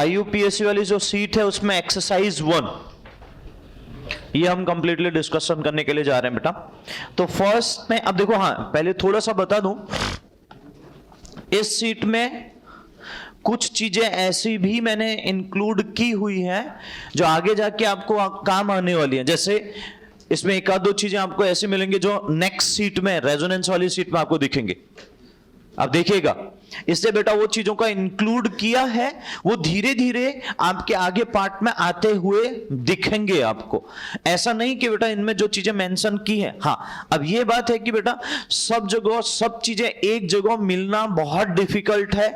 आईयूपीएससी वाली जो सीट है उसमें एक्सरसाइज 1 ये हम कंप्लीटली डिस्कशन करने के लिए जा रहे हैं बेटा। तो फर्स्ट में अब देखो, हाँ पहले थोड़ा सा बता दूं, इस सीट में कुछ चीजें ऐसी भी मैंने इंक्लूड की हुई हैं जो आगे जाके आपको काम आने वाली हैं। जैसे इसमें एक आध दो चीजें आपको ऐसी मिलेंगी जो नेक्स्ट सीट में, रेजोनेंस वाली सीट में आपको दिखेंगे, आप देखिएगा। इसलिए बेटा वो चीजों का इंक्लूड किया है, वो धीरे धीरे आपके आगे पार्ट में आते हुए दिखेंगे आपको। ऐसा नहीं कि बेटा इनमें जो चीजें मेंशन की है, हाँ अब ये बात है कि बेटा सब जगह सब चीजें एक जगह मिलना बहुत डिफिकल्ट है,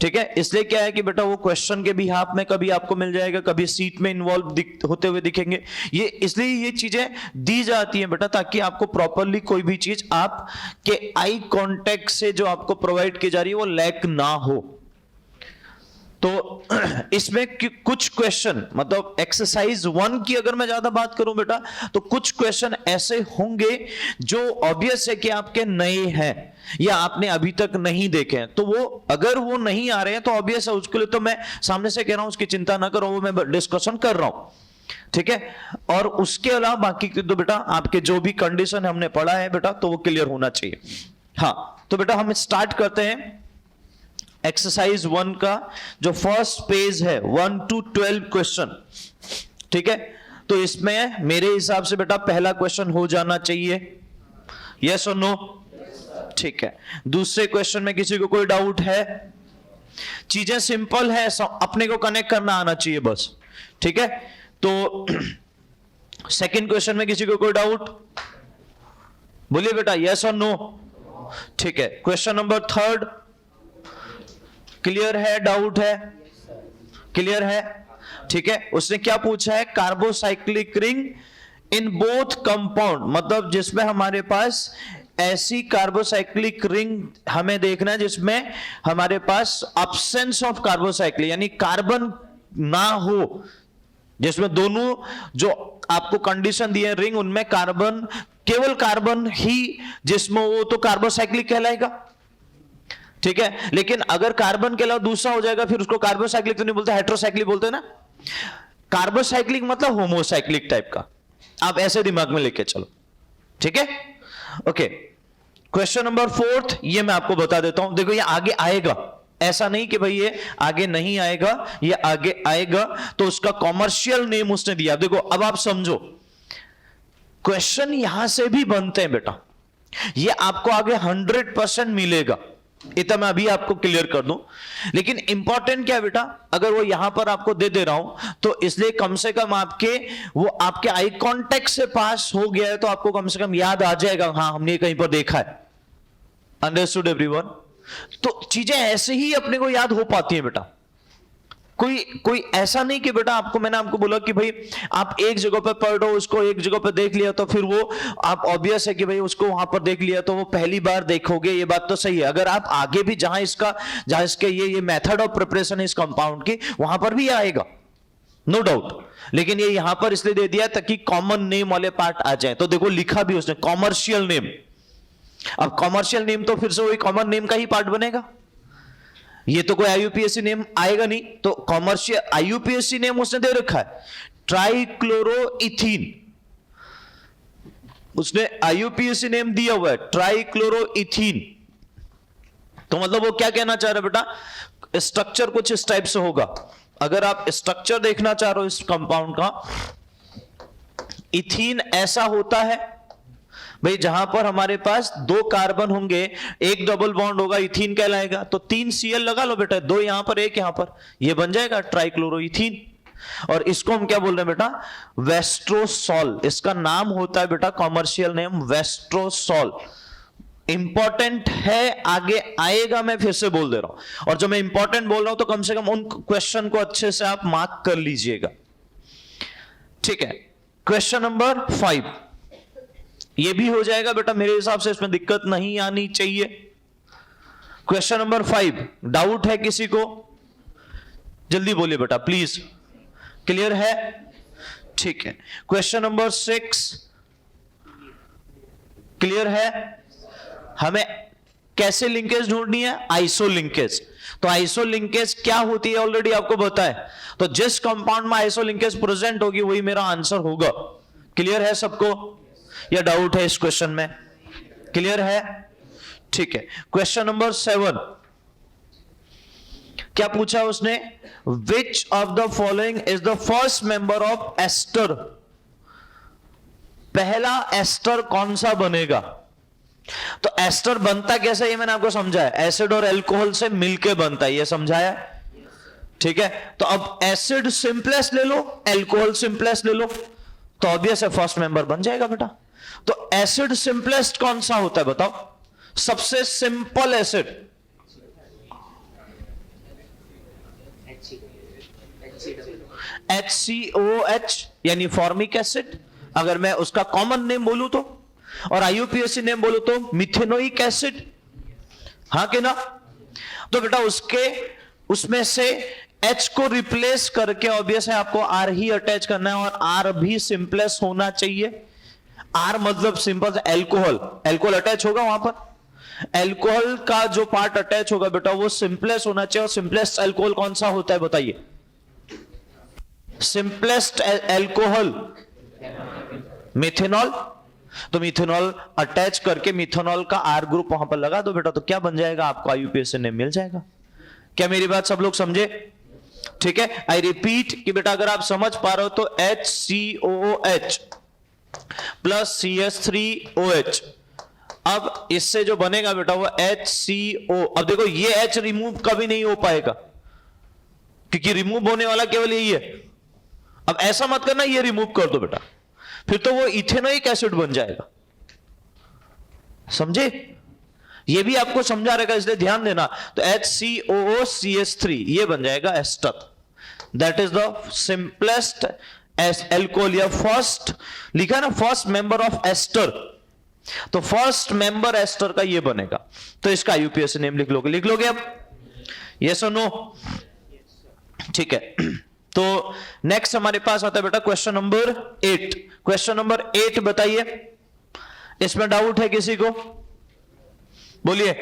ठीक है। इसलिए क्या है कि बेटा वो क्वेश्चन के भी हाथ में कभी आपको मिल जाएगा, कभी सीट में इन्वॉल्व होते हुए दिखेंगे। ये इसलिए ये चीजें दी जाती हैं बेटा ताकि आपको प्रॉपरली कोई भी चीज आप के आई कांटेक्ट से जो आपको प्रोवाइड की जा रही है वो लैक ना हो। तो इसमें कुछ क्वेश्चन, मतलब एक्सरसाइज 1 की अगर मैं ज्यादा बात करूं बेटा, तो कुछ क्वेश्चन ऐसे होंगे जो ऑब्वियस है कि आपके नए हैं या आपने अभी तक नहीं देखे हैं। तो वो अगर वो नहीं आ रहे हैं तो ऑब्वियस है, उसके लिए तो मैं सामने से कह रहा हूं उसकी चिंता ना करो, वो मैं डिस्कशन कर रहा हूं, ठीक है। और उसके अलावा बाकी तो बेटा आपके जो भी कंडीशन हमने पढ़ा है बेटा तो वो क्लियर होना चाहिए। हाँ तो बेटा हम स्टार्ट करते हैं एक्सरसाइज 1 का जो फर्स्ट पेज है, 1 to 12 क्वेश्चन, ठीक है। तो इसमें मेरे हिसाब से बेटा पहला क्वेश्चन हो जाना चाहिए, यस और नो, ठीक है। दूसरे क्वेश्चन में किसी को कोई डाउट है? चीजें सिंपल है, अपने को कनेक्ट करना आना चाहिए बस, ठीक है। तो सेकंड क्वेश्चन में किसी को कोई डाउट? बोलिए बेटा यस और नो, ठीक है। क्वेश्चन नंबर 3 क्लियर है? डाउट है? क्लियर है, ठीक है। उसने क्या पूछा है? Carbocyclic ring in both compound, मतलब जिसमें हमारे पास ऐसी कार्बोसाइक्लिक रिंग हमें देखना है जिसमें हमारे पास अब्सेंस ऑफ कार्बोसाइक्लिक यानी कार्बन ना हो, जिसमें दोनों जो आपको कंडीशन दी है रिंग उनमें कार्बन, केवल कार्बन ही जिसमें वो तो कार्बोसाइक्लिक कहलाएगा, ठीक है। लेकिन अगर कार्बन के अलावा दूसरा हो जाएगा फिर उसको कार्बोसाइक्लिक तो नहीं बोलते, हेट्रोसाइक्लिक बोलते हैं ना। कार्बोसाइक्लिक मतलब होमोसाइक्लिक टाइप का, आप ऐसे दिमाग में लेके चलो, ठीक है। ओके, क्वेश्चन नंबर 4 ये मैं आपको बता देता हूं। देखो ये आगे आएगा, ऐसा नहीं कि भाई ये आगे नहीं आएगा, ये आगे आएगा। तो उसका कॉमर्शियल नेम उसने दिया। देखो अब आप समझो, क्वेश्चन यहां से भी बनते हैं बेटा, ये आपको आगे 100% मिलेगा, इतना मैं अभी आपको क्लियर कर दूं। लेकिन इंपॉर्टेंट क्या है बेटा, अगर वो यहां पर आपको दे दे रहा हूं तो इसलिए कम से कम आपके आई कांटेक्ट से पास हो गया है तो आपको कम से कम याद आ जाएगा, हाँ हमने कहीं पर देखा है। Understood everyone? तो चीजें ऐसे ही अपने को याद हो पाती है बेटा। कोई ऐसा नहीं कि बेटा मैंने आपको बोला कि भाई आप एक जगह पर पढ़ो, उसको एक जगह पर देख लिया तो फिर वो आप ऑब्वियस है कि भाई उसको वहां पर देख लिया तो वो पहली बार देखोगे, ये बात तो सही है। अगर आप आगे भी जहां इसके ये मेथड ऑफ प्रिपरेशन इस कंपाउंड की, वहां पर भी आएगा, नो डाउट। लेकिन ये यहां पर इसलिए दे दिया ताकि कॉमन नेम वाले पार्ट आ जाए। तो देखो लिखा भी उसने कॉमर्शियल नेम। अब कॉमर्शियल नेम तो फिर से वही कॉमन नेम का ही पार्ट बनेगा, ये तो कोई आईयूपीएससी नेम आएगा नहीं। तो कॉमर्शियल आईयूपीएससी नेम उसने दे रखा है ट्राइक्लोरोइथीन, उसने आईयूपीएससी नेम दिया हुआ है ट्राइक्लोरोइथीन। तो मतलब वो क्या कहना चाह रहा है बेटा, स्ट्रक्चर कुछ इस टाइप से होगा। अगर आप स्ट्रक्चर देखना चाह रहे हो इस कंपाउंड का, इथीन ऐसा होता है भाई जहां पर हमारे पास 2 कार्बन होंगे, एक डबल बॉन्ड होगा, इथीन कहलाएगा। तो 3 Cl लगा लो बेटा, 2 यहां पर, 1 यहां पर, ये बन जाएगा ट्राइक्लोरोइथीन। और इसको हम क्या बोल रहे हैं बेटा, वेस्ट्रोसॉल। इसका नाम होता है बेटा कॉमर्शियल नेम वेस्ट्रोसॉल। इंपॉर्टेंट है, आगे आएगा, मैं फिर से बोल दे रहा हूं। और जो मैं इंपॉर्टेंट बोल रहा हूं तो कम से कम उन क्वेश्चन को अच्छे से आप मार्क कर लीजिएगा, ठीक है। क्वेश्चन नंबर 5 ये भी हो जाएगा बेटा, मेरे हिसाब से इसमें दिक्कत नहीं आनी चाहिए। क्वेश्चन नंबर 5 डाउट है किसी को? जल्दी बोलिए बेटा प्लीज, क्लियर है, ठीक है। क्वेश्चन नंबर 6 क्लियर है? हमें कैसे लिंकेज ढूंढनी है? Iso linkage. तो आइसो लिंकेज क्या होती है ऑलरेडी आपको पता है, तो जिस कंपाउंड में आइसो लिंकेज प्रेजेंट होगी वही मेरा आंसर होगा। क्लियर है सबको, या डाउट है इस क्वेश्चन में? क्लियर है, ठीक है। क्वेश्चन नंबर 7 क्या पूछा उसने? Which of the following is the first member of ester? पहला एस्टर कौन सा बनेगा? तो एस्टर बनता कैसे ये मैंने आपको समझाया, एसिड और अल्कोहल से मिलके बनता है, ये समझाया, ठीक है। तो अब एसिड सिंपलेस्ट ले लो, अल्कोहल सिंपलेस्ट ले लो, तो ऑब्वियस है फर्स्ट मेंबर बन जाएगा बेटा। तो एसिड सिंपलेस्ट कौन सा होता है बताओ, सबसे सिंपल एसिड? HCOH यानी फॉर्मिक एसिड, अगर मैं उसका कॉमन नेम बोलूं तो, और IUPAC नेम बोलूं तो मिथेनोइक एसिड, हाँ कि ना? तो बेटा उसमें से H को रिप्लेस करके ऑब्वियस है आपको R ही अटैच करना है, और R भी सिंपलेस्ट होना चाहिए। R मतलब सिंपल अल्कोहल अटैच होगा वहां पर, अल्कोहल का जो पार्ट अटैच होगा बेटा वो सिंपलेस्ट होना चाहिए। और सिंपलेस्ट अल्कोहल कौन सा होता है बताइए? Simplest alcohol methanol. तो मिथेनॉल अटैच करके मिथेनॉल का R ग्रुप वहां पर लगा दो बेटा, तो क्या बन जाएगा आपको? IUPAC नेम मिल जाएगा। क्या मेरी बात सब लोग समझे? ठीक है, आई रिपीट कि बेटा अगर आप समझ पा रहे हो तो HCOOH प्लस CH3OH, अब इससे जो बनेगा बेटा वो HCO। अब देखो ये H रिमूव कभी नहीं हो पाएगा, क्योंकि रिमूव होने वाला केवल यही है। अब ऐसा मत करना ये रिमूव कर दो बेटा, फिर तो वो इथेनोइक एसिड बन जाएगा, समझे? ये भी आपको समझा रहेगा, इसलिए ध्यान देना। तो HCOOCH3 ये बन जाएगा ester. That is the simplest alcohol, या फर्स्ट लिखा ना, फर्स्ट मेंबर ऑफ एस्टर। तो फर्स्ट मेंबर एस्टर का ये बनेगा, तो इसका IUPAC नेम लिख लोगे अब? यस और नो? ठीक है। तो नेक्स्ट हमारे पास आता है बेटा क्वेश्चन नंबर 8। क्वेश्चन नंबर 8 बताइए, इसमें डाउट है किसी को? बोलिए।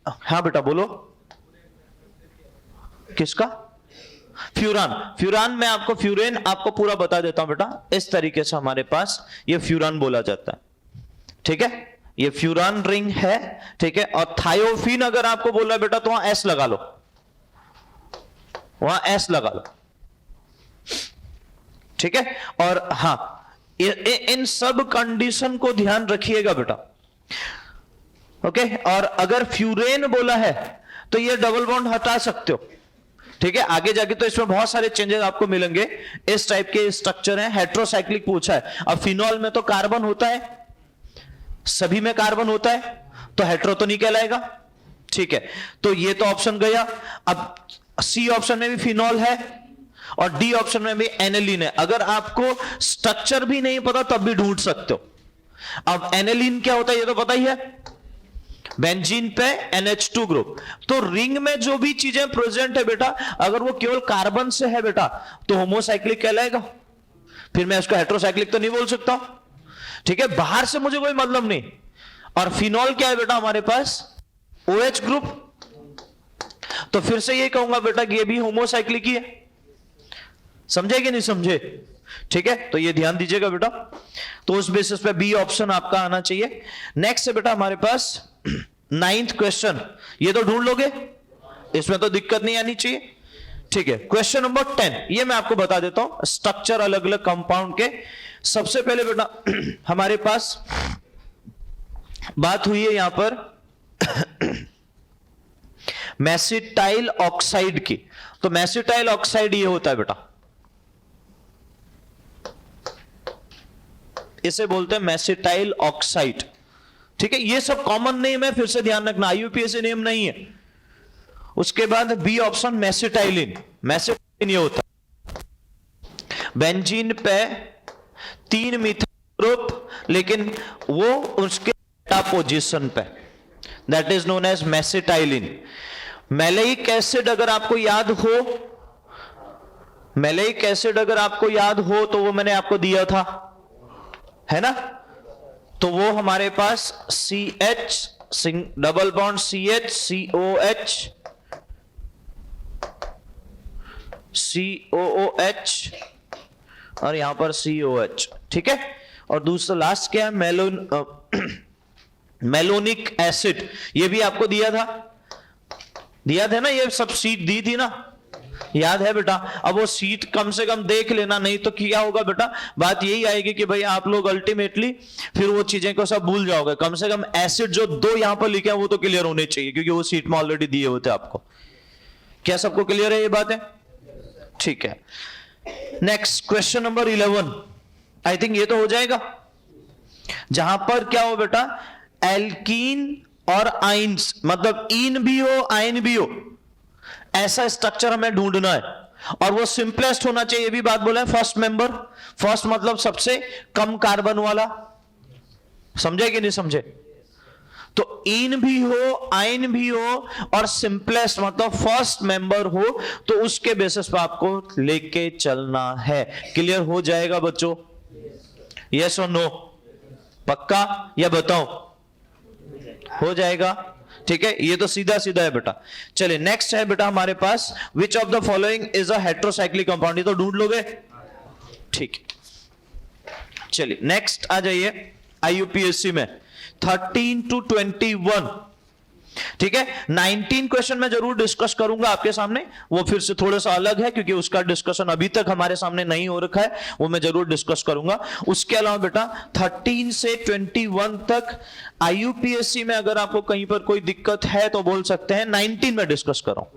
हाँ बेटा बोलो। किसका? फ्यूरान मैं आपको फ्यूरेन आपको पूरा बता देता हूं बेटा। इस तरीके से हमारे पास ये फ्यूरान बोला जाता है, ठीक है? ये फ्यूरान रिंग है, ठीक है। और थायोफीन अगर आपको बोल रहा है बेटा तो वहां एस लगा लो, वहां एस लगा लो, ठीक है। और हां इन सब कंडीशन को ध्यान रखिएगा बेटा, ओके। और अगर फ्यूरेन बोला है तो ये डबल बॉन्ड हटा सकते हो, ठीक है। आगे जाके तो इसमें बहुत सारे चेंजेस आपको मिलेंगे। इस टाइप के स्ट्रक्चर हैं, हेट्रोसाइक्लिक पूछा है। अब फिनॉल में तो कार्बन होता है, सभी में कार्बन होता है, तो हेट्रो तो नहीं कहलाएगा, ठीक है। तो ये तो ऑप्शन गया। अब सी ऑप्शन में भी फिनॉल है और डी ऑप्शन में भी एनिलीन है। अगर आपको स्ट्रक्चर भी नहीं पता तब भी ढूंढ सकते हो। अब एनिलीन क्या होता है ये तो पता ही है, बेंजीन पे NH2 ग्रुप। तो रिंग में जो भी चीजें प्रेजेंट है बेटा, अगर वो केवल कार्बन से है बेटा तो होमोसाइक्लिक कहलाएगा, फिर मैं उसको हेट्रोसाइक्लिक तो नहीं बोल सकता, ठीक है। बाहर से मुझे कोई मतलब नहीं। और फिनॉल क्या है बेटा हमारे पास? OH ग्रुप, तो फिर से ये कहूंगा बेटा कि ये भी होमोसाइक्लिक ही है। समझे कि नहीं समझे? ठीक है, तो ये ध्यान दीजिएगा बेटा। तो उस बेसिस पे बी ऑप्शन आपका आना चाहिए। नेक्स्ट है बेटा हमारे पास 9th क्वेश्चन। ये तो ढूंढ लोगे, इसमें तो दिक्कत नहीं आनी चाहिए, ठीक है। क्वेश्चन नंबर 10 ये मैं आपको बता देता हूं, स्ट्रक्चर अलग अलग कंपाउंड के। सबसे पहले बेटा हमारे पास बात हुई है यहां पर मेसिटाइल ऑक्साइड की। तो मेसिटाइल ऑक्साइड ये होता है बेटा, इसे बोलते हैं मेसिटाइल ऑक्साइड, ठीक है। ये सब कॉमन नेम है, फिर से ध्यान रखना, IUPAC नेम नहीं है। उसके बाद बी ऑप्शन मेसिटाइलिन। मेसिटाइलिन ये होता है बेंजीन पे 3 मिथाइल ग्रुप, लेकिन वो उसके पोजीशन पे, that is known as mesitylene. Maleic acid अगर आपको याद हो, मैलेइक एसिड अगर आपको याद हो तो वो मैंने आपको दिया था, है ना? तो वो हमारे पास CH double bond CH COH COOH और यहां पर COH, ठीक है। और दूसरा लास्ट क्या है, मेलोनिक एसिड, ये भी आपको दिया था ना, ये सब सीट दी थी ना, याद है बेटा। अब वो सीट कम से कम देख लेना, नहीं तो क्या होगा बेटा, बात यही आएगी कि भाई आप लोग अल्टीमेटली फिर वो चीजें को सब भूल जाओगे। कम से कम एसिड जो 2 यहां पर लिखे हैं वो तो क्लियर होने चाहिए, क्योंकि वो सीट में ऑलरेडी दिए होते आपको। क्या सबको क्लियर है ये बात है? ठीक है। Next question number 11, I think ये तो हो जाएगा। जहां पर क्या हो बेटा, एल्कीन और आइंस, मतलब इन भी हो आइन भी हो, ऐसा स्ट्रक्चर हमें ढूंढना है। और वो सिंपलेस्ट होना चाहिए, ये भी बात बोला है। फर्स्ट मेंबर, फर्स्ट मतलब सबसे कम कार्बन वाला, समझे कि नहीं समझे? तो इन भी हो आइन भी हो और सिंपलेस्ट मतलब फर्स्ट मेंबर हो, तो उसके बेसिस पर आपको लेके चलना है। क्लियर हो जाएगा बच्चों? यस और नो? पक्का या बताओ? हो जाएगा, ठीक है। ये तो सीधा सीधा है बेटा। चलिए नेक्स्ट है बेटा हमारे पास, which of the following is a heterocyclic compound, ये तो ढूंढ लोगे, ठीक है। चलिए नेक्स्ट आ जाइए IUPAC में 13 to 21, ठीक है। 19 क्वेश्चन मैं जरूर डिस्कस करूंगा आपके सामने, वो फिर से थोड़ा सा अलग है क्योंकि उसका डिस्कशन अभी तक हमारे सामने नहीं हो रखा है, वो मैं जरूर डिस्कस करूंगा। उसके अलावा बेटा 13 से 21 तक IUPAC में अगर आपको कहीं पर कोई दिक्कत है तो बोल सकते हैं। 19 में डिस्कस करो,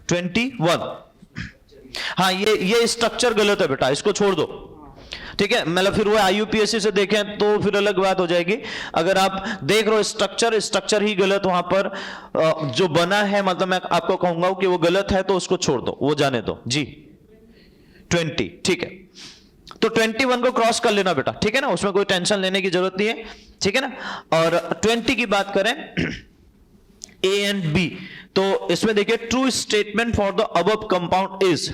21, हाँ ये स्ट्रक्चर गलत है बेटा, इसको छोड़ दो, ठीक है। मतलब फिर वो IUPAC से देखें तो फिर अलग बात हो जाएगी। अगर आप देख रहे हो स्ट्रक्चर ही गलत वहां पर जो बना है, मतलब मैं आपको कहूंगा कि वो गलत है, तो उसको छोड़ दो, वो जाने दो जी। 20, ठीक है। तो 21 को क्रॉस कर लेना बेटा, ठीक है ना, उसमें कोई टेंशन लेने की जरूरत नहीं है, ठीक है ना। और 20 की बात करें A एंड B, तो इसमें देखिए true statement for the above compound is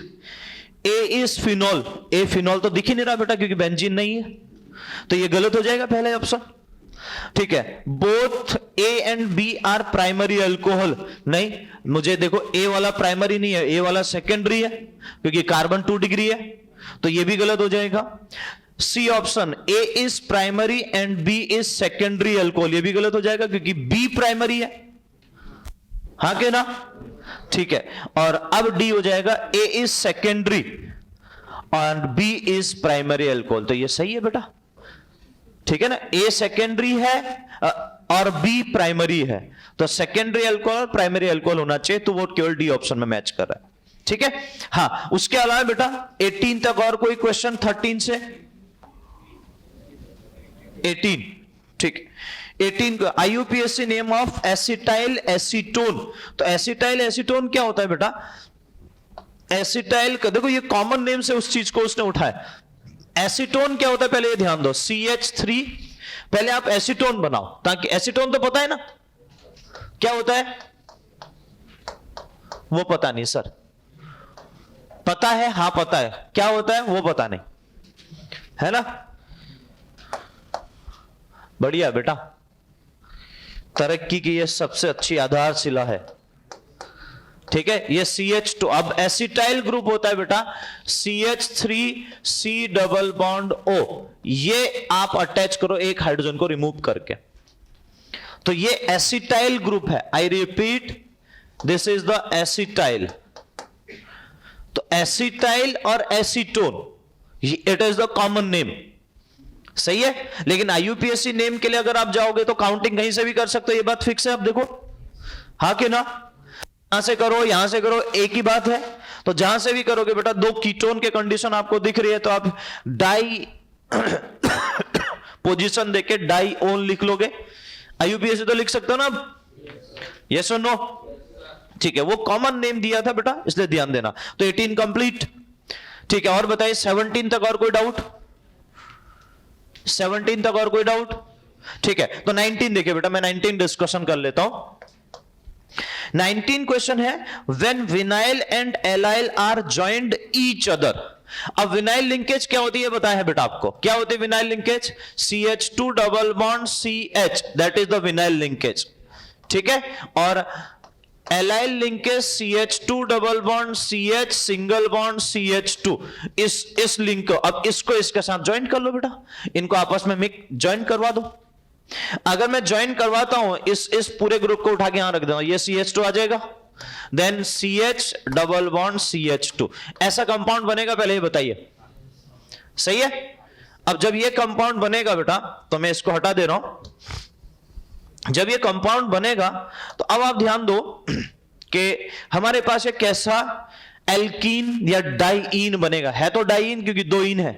A is phenol. A phenol तो दिख ही नहीं रहा बेटा क्योंकि बेंजीन नहीं है, तो ये गलत हो जाएगा पहले ऑप्शन, ठीक है। Both A and B are primary alcohol, नहीं, मुझे देखो A वाला प्राइमरी नहीं है, A वाला सेकेंडरी है क्योंकि कार्बन 2 डिग्री है, तो ये भी गलत हो जाएगा। C option, A is primary and B is secondary alcohol, ये भी गलत हो जाएगा क्योंकि B प्राइमरी है, हाँ के ना, ठीक है। और अब D हो जाएगा, A इज सेकेंडरी और B इज प्राइमरी अल्कोहल, तो ये सही है बेटा, ठीक है ना। A सेकेंडरी है और B प्राइमरी है, तो सेकेंडरी अल्कोहल और प्राइमरी अल्कोहल होना चाहिए, तो वो केवल D ऑप्शन में मैच कर रहा है, ठीक है। हाँ, उसके अलावा बेटा 18 तक और कोई क्वेश्चन? 13 से 18, ठीक। 18 IUPAC name of acetyl acetone, तो एसिटाइल एसीटोन क्या होता है बेटा? एसिटाइल का देखो ये कॉमन नेम से उस चीज को उसने उठाया। एसीटोन क्या होता है पहले ये ध्यान दो, CH3, पहले आप एसीटोन बनाओ, ताकि एसीटोन तो पता है ना क्या होता है, वो पता नहीं सर, पता है, हाँ पता है, क्या होता है वो पता नहीं, है ना। बढ़िया बेटा, तरक्की की ये सबसे अच्छी आधारशिला है, ठीक है। ये CH2, अब एसिटाइल ग्रुप होता है बेटा CH3C डबल बॉन्ड O, ये आप अटैच करो एक हाइड्रोजन को रिमूव करके, तो ये एसिटाइल ग्रुप है। I repeat, this is the acetyl. तो एसिटाइल और acetone, it is the common name, सही है। लेकिन IUPAC नेम के लिए अगर आप जाओगे तो काउंटिंग कहीं से भी कर सकते हो, ये बात फिक्स है। आप देखो, हाँ कि ना, यहां से करो यहां से करो, एक ही बात है। तो जहां से भी करोगे बेटा, 2 कीटोन के कंडीशन आपको दिख रही है, तो आप डाई पोजीशन देके डाई ओन लिख लोगे। IUPAC तो लिख सकते हो ना अब, यस और नो, ठीक है। वो कॉमन नेम दिया था बेटा, इसलिए ध्यान देना। तो 18 कंप्लीट, ठीक है। और बताइए 17 तक और कोई डाउट? 17 तक और कोई डाउट? ठीक है। तो 19 देखिए बेटा, मैं 19 डिस्कशन कर लेता हूं। 19 क्वेश्चन है, when vinyl and allyl are joined each other, अब विनाइल लिंकेज क्या होती है बताया है बेटा आपको, क्या होती है vinyl linkage? CH2 double bond CH, that is the vinyl linkage, ठीक है। और allyl linkage CH2 double bond CH single bond CH2, इस लिंक को, अब इसको इसके साथ ज्वाइन कर लो बेटा, इनको आपस में ज्वाइन करवा दो। अगर मैं ज्वाइन करवाता हूं इस पूरे ग्रुप को उठा के यहां रख दूंगा, ये CH2 आ जाएगा, then CH double bond CH2, ऐसा कंपाउंड बनेगा, पहले ही बताइए, सही है। अब जब ये कंपाउंड बनेगा बेटा, तो मैं इसको हटा दे रहा हूं, जब ये कंपाउंड बनेगा तो अब आप ध्यान दो कि हमारे पास एक कैसा एल्कीन या डाइईन बनेगा, है तो डाइईन क्योंकि दो ईन है,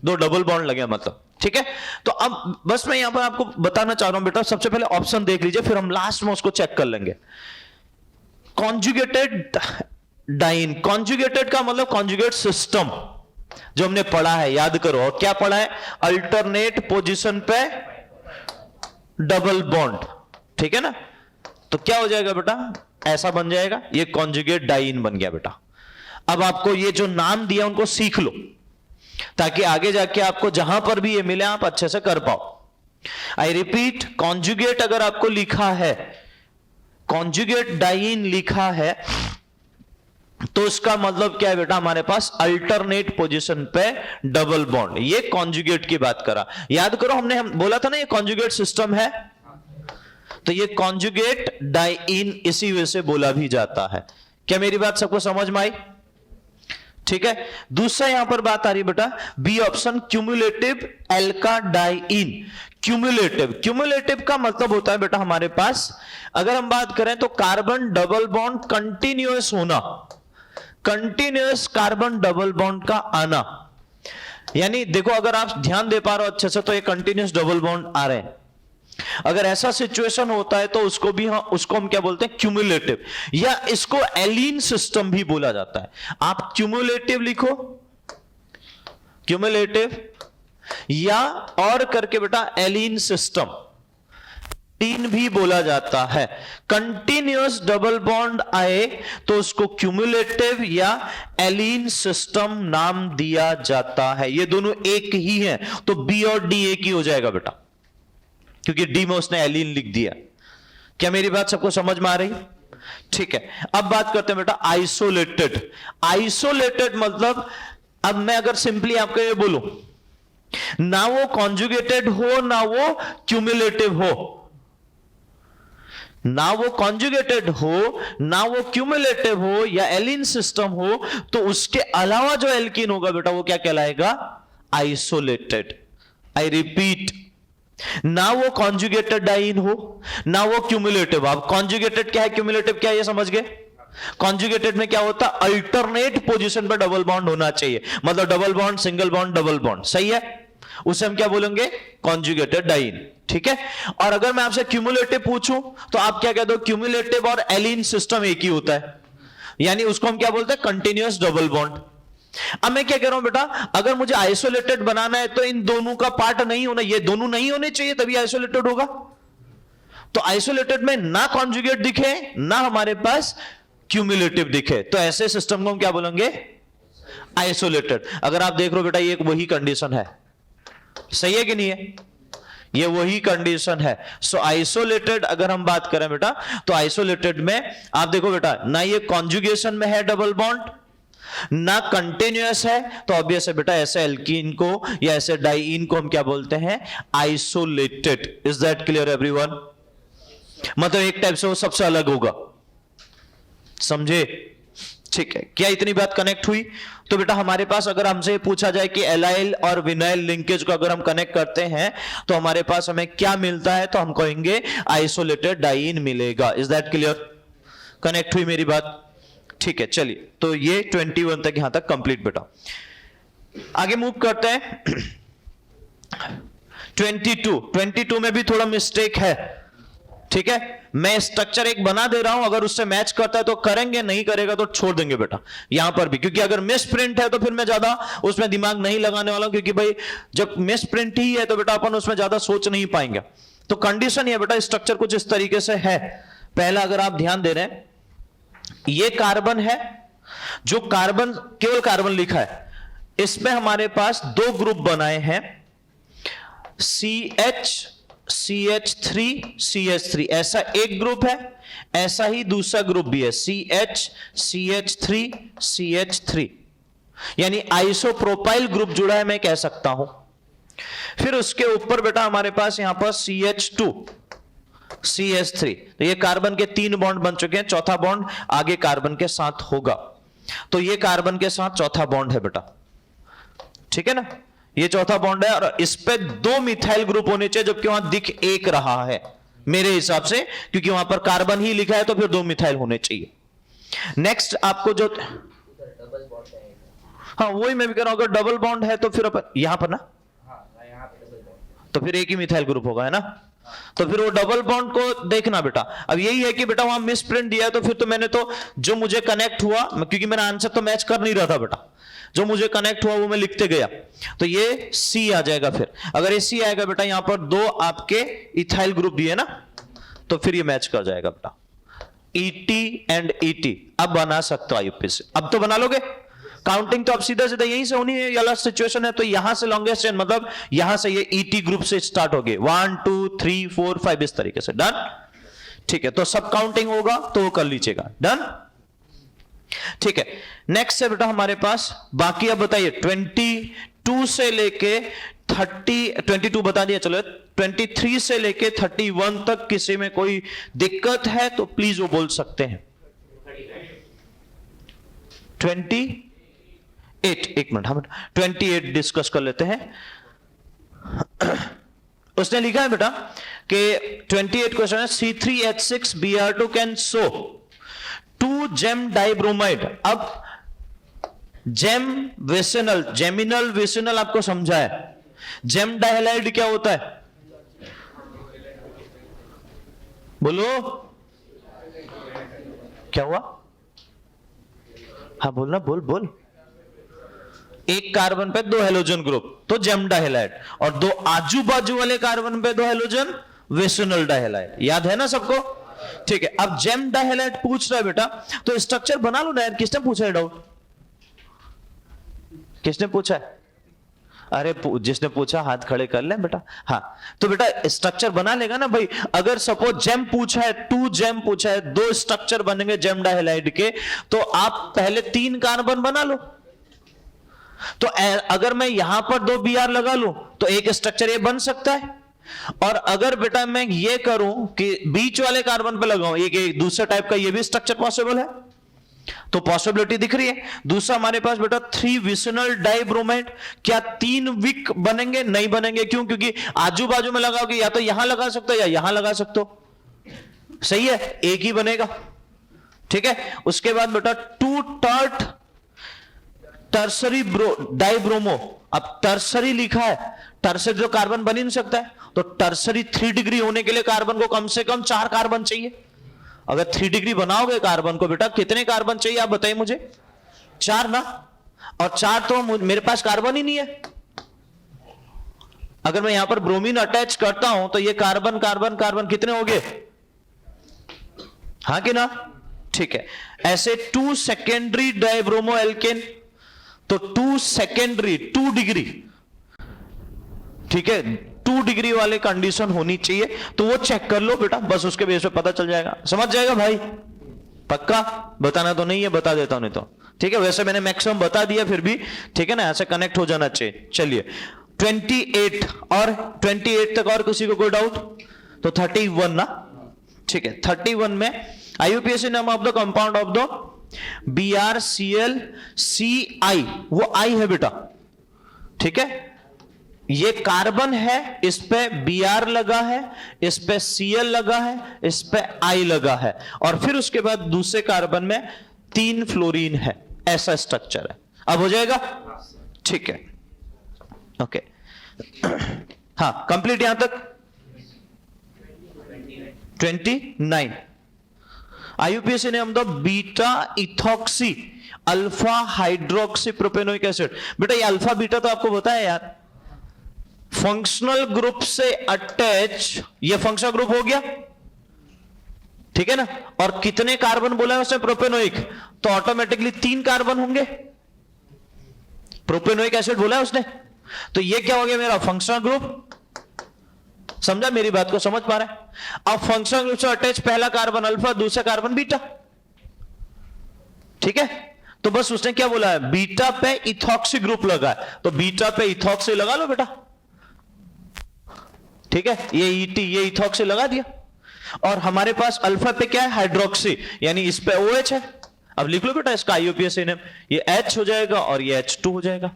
दो डबल बॉन्ड लगे मतलब, ठीक है। तो अब बस मैं यहां पर आपको बताना चाह रहा हूं बेटा, सबसे पहले ऑप्शन देख लीजिए, फिर हम लास्ट में उसको चेक कर लेंगे। कॉन्जुगेटेड डाइन, कॉन्जुगेटेड का मतलब कॉन्जुगेट सिस्टम जो हमने पढ़ा है, याद करो, और क्या पढ़ा है? अल्टरनेट पोजीशन पे डबल बॉन्ड, ठीक है ना। तो क्या हो जाएगा बेटा? ऐसा बन जाएगा, ये कॉन्जुगेट डाइन बन गया बेटा। अब आपको ये जो नाम दिया उनको सीख लो, ताकि आगे जाके आपको जहां पर भी ये मिले आप अच्छे से कर पाओ। आई रिपीट, कॉन्जुगेट अगर आपको लिखा है, कॉन्जुगेट डाइन लिखा है, तो इसका मतलब क्या है बेटा? हमारे पास अल्टरनेट पोजीशन पे डबल बॉन्ड, ये कॉन्जुगेट की बात करा। याद करो, हम बोला था ना ये कॉन्जुगेट सिस्टम है, तो ये कॉन्जुगेट डाइन इसी वजह से बोला भी जाता है। क्या मेरी बात सबको समझ में आई? ठीक है। दूसरा यहां पर बात आ रही है बेटा, B option, cumulative alkadiene. Cumulative का मतलब होता है बेटा हमारे पास, अगर हम बात करें तो कार्बन डबल बॉन्ड कंटिन्यूअस होना, कंटिन्यूअस कार्बन डबल बॉन्ड का आना। यानी देखो, अगर आप ध्यान दे पा रहे हो अच्छे से, तो ये कंटिन्यूअस डबल बॉन्ड आ रहे हैं। अगर ऐसा सिचुएशन होता है तो उसको हम क्या बोलते हैं? क्यूमुलेटिव, या इसको एलीन सिस्टम भी बोला जाता है। आप क्यूमुलेटिव लिखो, क्यूमुलेटिव, या और करके बेटा एलीन सिस्टम, एलीन भी बोला जाता है। कंटिन्यूअस डबल बॉन्ड आए तो उसको क्यूमुलेटिव या एलीन सिस्टम नाम दिया जाता है। ये दोनों एक ही हैं, तो बी और डी एक ही हो जाएगा बेटा, क्योंकि डी में उसने एलीन लिख दिया। क्या मेरी बात सबको समझ में आ रही? ठीक है। अब बात करते हैं बेटा आइसोलेटेड। आइसोलेटेड मतलब, अब मैं अगर सिंपली आपको ये बोलूं, ना वो कॉन्जुगेटेड हो ना वो क्यूमुलेटिव हो, ना वो कॉन्जुगेटेड हो ना वो क्यूमुलेटिव हो या एलीन सिस्टम हो, तो उसके अलावा जो एल्कीन होगा बेटा वो क्या कहलाएगा? आइसोलेटेड। आई रिपीट, ना वो कॉन्जुगेटेड डाइन हो ना वो क्यूमुलेटिव। अब कॉन्जुगेटेड क्या है, क्यूमुलेटिव क्या है, ये समझ गए? कॉन्जुगेटेड में क्या होता है? अल्टरनेट पोजीशन पर डबल बॉन्ड होना चाहिए, मतलब double bond, single bond, double bond, सही है। उसे हम क्या बोलेंगे? कॉन्जुगेटेड डाइन, ठीक है। और अगर मैं आपसे क्यूमुलेटिव पूछूं तो आप क्या कहते हो? क्यूमुलेटिव और एलीन सिस्टम एक ही होता है, यानी उसको हम क्या बोलते हैं? Continuous double bond. अब मैं क्या कह रहा हूं बेटा, अगर मुझे आइसोलेटेड बनाना है तो इन दोनों का पार्ट नहीं होना, ये दोनों नहीं होने चाहिए, तभी आइसोलेटेड होगा। तो आइसोलेटेड में ना कॉन्जुगेट दिखे ना हमारे पास क्यूमुलेटिव दिखे, तो ऐसे सिस्टम को हम क्या बोलेंगे? आइसोलेटेड। अगर आप देख रहे हो बेटा, ये वही कंडीशन है, सही है कि नहीं है? ये वही कंडीशन है। सो आइसोलेटेड अगर हम बात करें बेटा, तो आइसोलेटेड में आप देखो बेटा, ना ये कॉन्जुगेशन में है डबल बॉन्ड, ना कंटिन्यूअस है, तो ऑब्वियस है बेटा ऐसे एल्कीन को या ऐसे डाइईन को हम क्या बोलते हैं? Isolated. Is that clear everyone? मतलब एक टाइप से वो सबसे अलग होगा, समझे? ठीक है। क्या इतनी बात कनेक्ट हुई? तो बेटा हमारे पास अगर हमसे पूछा जाए कि एलाइल और विनाइल लिंकेज को अगर हम कनेक्ट करते हैं तो हमारे पास हमें क्या मिलता है, तो हम कहेंगे आइसोलेटेड डाइईन मिलेगा। Is that clear? कनेक्ट हुई मेरी बात? ठीक है, चलिए, तो ये 21 तक यहां तक कंप्लीट बेटा। आगे मूव करते हैं 22 में भी थोड़ा मिस्टेक है, ठीक है। मैं स्ट्रक्चर एक बना दे रहा हूं, अगर उससे मैच करता है तो करेंगे, नहीं करेगा तो छोड़ देंगे बेटा यहां पर भी, क्योंकि अगर मिस प्रिंट है तो फिर मैं ज्यादा उसमें दिमाग नहीं लगाने वाला हूं, क्योंकि भाई जब मिस प्रिंट ही है तो बेटा अपन उसमें ज्यादा सोच नहीं पाएंगे। तो कंडीशन ये बेटा, स्ट्रक्चर कुछ इस तरीके से है। पहला अगर आप ध्यान दे रहे हैं, ये कार्बन है, जो कार्बन, केवल कार्बन लिखा है, इसमें हमारे पास दो ग्रुप बनाए हैं, CH CH3 CH3, ऐसा एक ग्रुप है, ऐसा ही दूसरा ग्रुप भी है, CH CH3 CH3, यानी आइसोप्रोपाइल ग्रुप जुड़ा है मैं कह सकता हूं। फिर उसके ऊपर बेटा हमारे पास यहां पर CH2 CH3, तो ये कार्बन के 3 बॉन्ड बन चुके हैं, चौथा बॉन्ड आगे कार्बन के साथ होगा, तो ये कार्बन के साथ चौथा बॉन्ड है बेटा, ठीक है ना, ये चौथा बॉन्ड है, और इस पे 2 मिथाइल ग्रुप होने चाहिए, जबकि वहां दिख एक रहा है मेरे हिसाब से, क्योंकि वहां पर कार्बन ही लिखा है, तो फिर 2 मिथाइल होने चाहिए। नेक्स्ट आपको जो, हाँ वही मैं भी कह रहा हूं, अगर डबल बॉन्ड है तो फिर यहां पर ना, तो फिर एक ही मिथाइल ग्रुप होगा, है ना, तो फिर वो डबल बॉन्ड को देखना बेटा। अब यही है कि बेटा वहां मिस प्रिंट दिया है, तो फिर तो मैंने तो जो मुझे कनेक्ट हुआ, क्योंकि मेरा आंसर तो मैच कर नहीं रहा था बेटा, जो मुझे कनेक्ट हुआ वो मैं लिखते गया, तो ये सी आ जाएगा। फिर अगर ये सी आएगा बेटा, यहां पर 2 आपके इथाइल ग्रुप भी है ना, तो फिर ये मैच कर जाएगा बेटा, ET एंड ET। अब बना सकते हो आईयूपी से, अब तो बना लोगे, काउंटिंग तो अब सीधा सीधा यहीं से होनी है, ये अलग सिचुएशन है, तो यहां से लॉन्गेस्ट चेन, मतलब यहां से ये ET ग्रुप से स्टार्ट हो गए, 1 2 3 4 5 इस तरीके से, डन, ठीक है, तो सब काउंटिंग होगा तो वो कर लीजिएगा, डन, ठीक है। नेक्स्ट है बेटा हमारे पास बाकी, अब बताइए 22 से लेके 22 बता दिया, चलो 23 से लेके 31 तक किसी में कोई दिक्कत है तो प्लीज वो बोल सकते हैं। 28, एक मिनट, हम 28 डिस्कस कर लेते हैं। उसने लिखा है बेटा कि 28 क्वेश्चन है, C3H6Br2 can show 2 gem dibromide. अब जेम विसिनल, जेमिनल विसिनल आपको समझा है, जेम डाइहैलाइड क्या होता है, बोलो क्या हुआ, हाँ बोलना, बोल बोल, एक कार्बन पे 2 हेलोजन ग्रुप तो जेम डाइहैलाइड, और 2 आजू बाजू वाले कार्बन पे 2 हेलोजन विसिनल डाइहैलाइड, याद है ना सबको, ठीक है। अब जेम डाइहैलाइड पूछ रहा है बेटा, तो स्ट्रक्चर बना लो ना यार, किसने पूछा है डाउट, किसने पूछा है, अरे जिसने पूछा हाथ खड़े कर ले बेटा, हाँ तो बेटा स्ट्रक्चर बना लेगा ना भाई। अगर सपोज जेम पूछा है, 2 जेम पूछा है, 2 स्ट्रक्चर बनेंगे जेम डाइहैलाइड के, तो आप पहले 3 कार्बन बना लो, तो अगर मैं यहां पर 2 Br लगा लूं तो एक स्ट्रक्चर ये बन सकता है, और अगर बेटा मैं ये करूं कि बीच वाले कार्बन पे लगाऊं एक दूसरे टाइप का, ये भी स्ट्रक्चर पॉसिबल है, तो पॉसिबिलिटी दिख रही है। दूसरा हमारे पास बेटा 3 विसिनल डाइब्रोमाइड, क्या 3 विक बनेंगे, नहीं बनेंगे, क्यों, क्योंकि आजू बाजू में लगाओगे, या तो यहां लगा सकते हो या यहां लगा सकते हो, सही है, एक ही बनेगा, ठीक है। उसके बाद बेटा 2 टर्ट टर्सरी डाइब्रोमो, अब टर्सरी लिखा है, टर्सरी जो कार्बन बन ही नहीं सकता है, तो टर्सरी 3 डिग्री होने के लिए कार्बन को कम से कम 4 कार्बन चाहिए। अगर 3 डिग्री बनाओगे कार्बन को बेटा, कितने कार्बन चाहिए आप बताइए मुझे, 4 ना, और 4 तो मेरे पास कार्बन ही नहीं है। अगर मैं यहां पर ब्रोमीन अटैच करता हूं तो ये कार्बन कार्बन कार्बन कितने हो गए, हाँ कि ना, ठीक है। ऐसे 2 सेकेंडरी डाइब्रोमो एल्केन, तो 2 सेकेंडरी 2 डिग्री, ठीक है, 2 डिग्री वाले कंडीशन होनी चाहिए, तो वो चेक कर लो बेटा, बस उसके बेस पे पता चल जाएगा, समझ जाएगा भाई, पक्का, बताना तो नहीं है, बता देता हूं नहीं तो, ठीक है, वैसे मैंने मैक्सिमम बता दिया, फिर भी ठीक है ना, ऐसे कनेक्ट हो जाना चाहिए। चलिए 28 और 28 तक और किसी को कोई डाउट, तो 31 ना, ठीक है। 31 में IUPAC नाम of the compound of the BrClCl, वो I है बेटा, ठीक है, ये कार्बन है, इस पे Br लगा है, इस पे Cl लगा है, इस पे I लगा है, और फिर उसके बाद दूसरे कार्बन में 3 फ्लोरीन है, ऐसा स्ट्रक्चर है। अब हो जाएगा, ठीक है, ओके, हाँ कंप्लीट यहां तक 29। IUPAC ने हम दो beta ethoxy alpha hydroxy propanoic acid, बेटा ये अल्फा बीटा तो आपको बताया यार, फंक्शनल ग्रुप से अटैच, ये फंक्शनल ग्रुप हो गया, ठीक है ना, और कितने कार्बन बोला है उसने प्रोपेनोइक, तो ऑटोमेटिकली 3 कार्बन होंगे, प्रोपेनोइक एसिड बोला है उसने, तो ये क्या हो गया मेरा फंक्शनल ग्रुप। समझा मेरी बात को, समझ पा रहे हैं? अब फंक्शनल ग्रुप से अटैच पहला कार्बन अल्फा, दूसरा कार्बन बीटा, ठीक है। तो बस उसने क्या बोला है, बीटा पे इथॉक्सी ग्रुप लगा है, तो बीटा पे इथॉक्सी लगा लो बेटा, ठीक है। ये ईटी, ये इथॉक्सी लगा दिया, और हमारे पास अल्फा पे क्या है, हाइड्रोक्सी, यानी इस पे OH है। अब लिख लो बेटा इसका IUPAC नेम, ये H हो जाएगा और ये H2 हो जाएगा।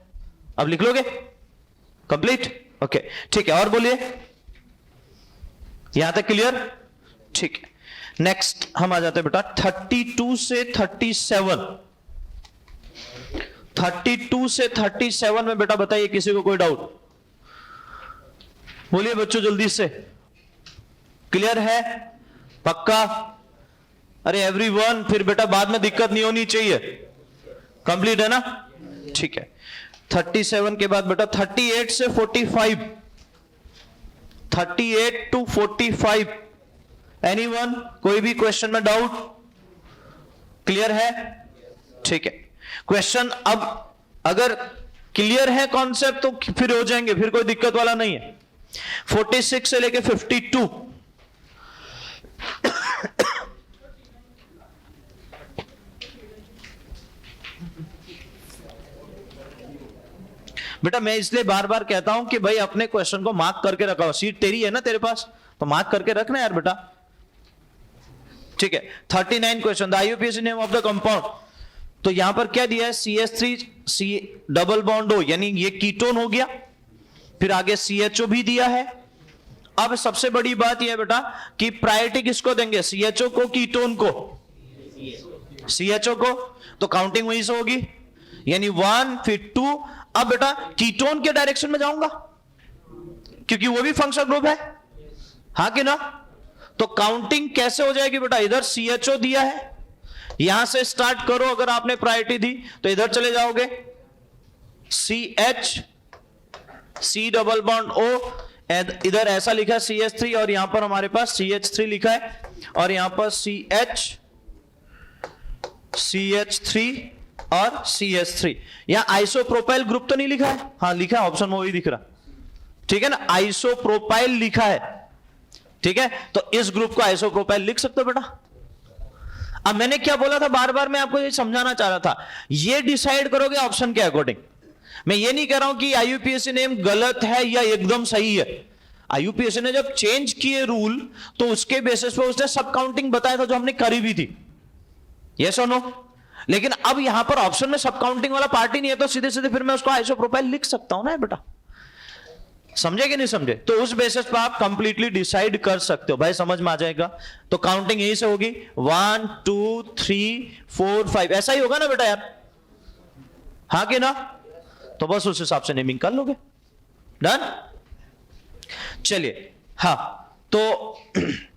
अब लिख लोगे, कंप्लीट, ओके ठीक है। और बोलिए, यहां तक क्लियर, ठीक है। नेक्स्ट हम आ जाते हैं बेटा 32 से 37। 32 से 37 में बेटा बताइए किसी को कोई डाउट, बोलिए बच्चों जल्दी से, क्लियर है, पक्का? अरे एवरीवन, फिर बेटा बाद में दिक्कत नहीं होनी चाहिए, कंप्लीट है ना, ठीक है। 37 के बाद बेटा 38 से 45, 38 टू 45, एनीवन, कोई भी क्वेश्चन में डाउट, क्लियर है, ठीक है। क्वेश्चन अब अगर क्लियर है कॉन्सेप्ट तो फिर हो जाएंगे, फिर कोई दिक्कत वाला नहीं है। 46 से लेके 52, बेटा मैं इसलिए बार बार कहता हूं कि भाई अपने क्वेश्चन को मार्क करके रखो, सीट तेरी है ना तेरे पास, तो मार्क करके रखना यार बेटा, ठीक है। 39 question, the IUPAC name of the compound, तो यहां पर क्या दिया है, CH3C डबल बॉन्ड O, यानी ये कीटोन हो गया, फिर आगे CHO भी दिया है। अब सबसे बड़ी बात यह बेटा कि प्रायोरिटी किसको देंगे, CHO को, कीटोन को, CHO को, तो काउंटिंग वहीं से होगी, यानी 1 फिर 2। अब बेटा कीटोन के डायरेक्शन में जाऊंगा क्योंकि वो भी फंक्शनल ग्रुप है, हाँ कि ना, तो काउंटिंग कैसे हो जाएगी बेटा, इधर CHO दिया है, यहां से स्टार्ट करो, अगर आपने प्रायोरिटी दी तो इधर चले जाओगे, CH, C double bond O, इधर ऐसा लिखा है CH3, और यहां पर हमारे पास CH3 लिखा है, और यहां पर CH, CH3 और CH3। यहां आइसोप्रोपाइल ग्रुप तो नहीं लिखा है, हाँ लिखा है, ऑप्शन में वही दिख रहा, ठीक है ना, आइसोप्रोपाइल लिखा है, ठीक है। तो इस ग्रुप को आइसोप्रोपाइल लिख सकते हो बेटा। अब मैंने क्या बोला था, बार बार मैं आपको ये समझाना चाह रहा था, ये डिसाइड करोगे ऑप्शन के अकॉर्डिंग। मैं ये नहीं कह रहा हूं कि IUPAC नेम गलत है या एकदम सही है, IUPAC ने जब चेंज किए रूल तो उसके बेसिस पे उसने सब काउंटिंग बताया था जो हमने करी भी थी, यस और नो। लेकिन अब यहां पर ऑप्शन में सब काउंटिंग वाला पार्ट ही नहीं है, तो सीधे सीधे फिर मैं उसको आइसोप्रोपाइल लिख सकता हूं ना बेटा, समझे कि नहीं समझे? तो उस बेसिस पर आप कंप्लीटली डिसाइड कर सकते हो, भाई समझ में आ जाएगा। तो काउंटिंग यहीं से होगी, 1 2 3 4 5, ऐसा ही होगा ना बेटा यार, हाँ कि ना, तो बस उस हिसाब से नेमिंग कर लोगे, डन। चलिए हाँ, तो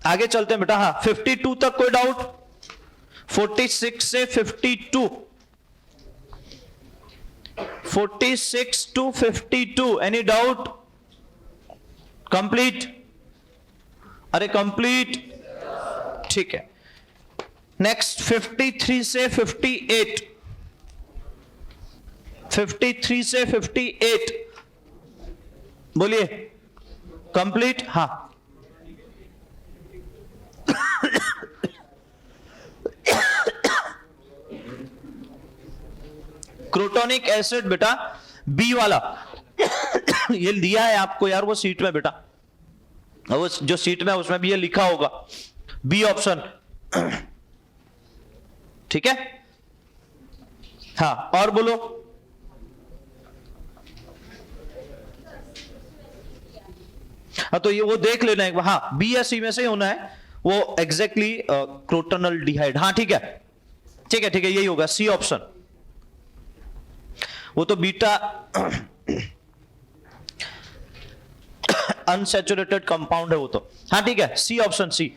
आगे चलते हैं बेटा, हाँ 52 तक कोई डाउट, 46 से 52, 46 टू 52, एनी डाउट, कंप्लीट, अरे कंप्लीट, ठीक है। नेक्स्ट 53 से 58, 53 से 58, बोलिए कंप्लीट, हाँ क्रोटोनिक एसिड बेटा बी वाला ये दिया है आपको यार वो सीट में बेटा, वो जो सीट में उसमें भी ये लिखा होगा बी ऑप्शन, ठीक है। हाँ और बोलो, हाँ तो ये वो देख लेना एक बार, हाँ बी या सी में से ही होना है वो एग्जैक्टली, क्रोटोनल डिहाइड, हाँ ठीक है ठीक है ठीक है, यही होगा सी ऑप्शन, वो तो बीटा अनसैचुरेटेड कंपाउंड है वो तो, हाँ ठीक है सी ऑप्शन, सी।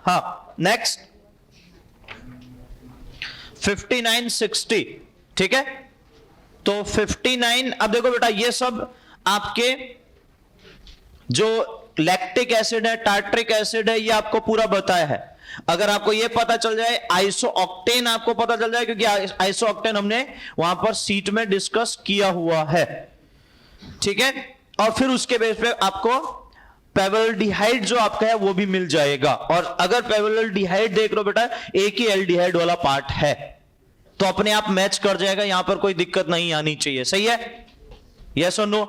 हाँ नेक्स्ट 59 60, ठीक है। तो 59, अब देखो बेटा ये सब आपके जो लैक्टिक एसिड है, टार्ट्रिक एसिड है, ये आपको पूरा बताया है। अगर आपको ये पता चल जाए, आइसोऑक्टेन आपको पता चल जाए, क्योंकि आइसोऑक्टेन हमने वहां पर सीट में डिस्कस किया हुआ है, ठीक है। और फिर उसके बेस पे आपको पेवल्डिहाइड जो आपका है वो भी मिल जाएगा। और अगर पेवल्डिहाइड देख लो बेटा, एक ही एल्डिहाइड वाला पार्ट है, तो अपने आप मैच कर जाएगा, यहां पर कोई दिक्कत नहीं आनी चाहिए। सही है, यस और नो?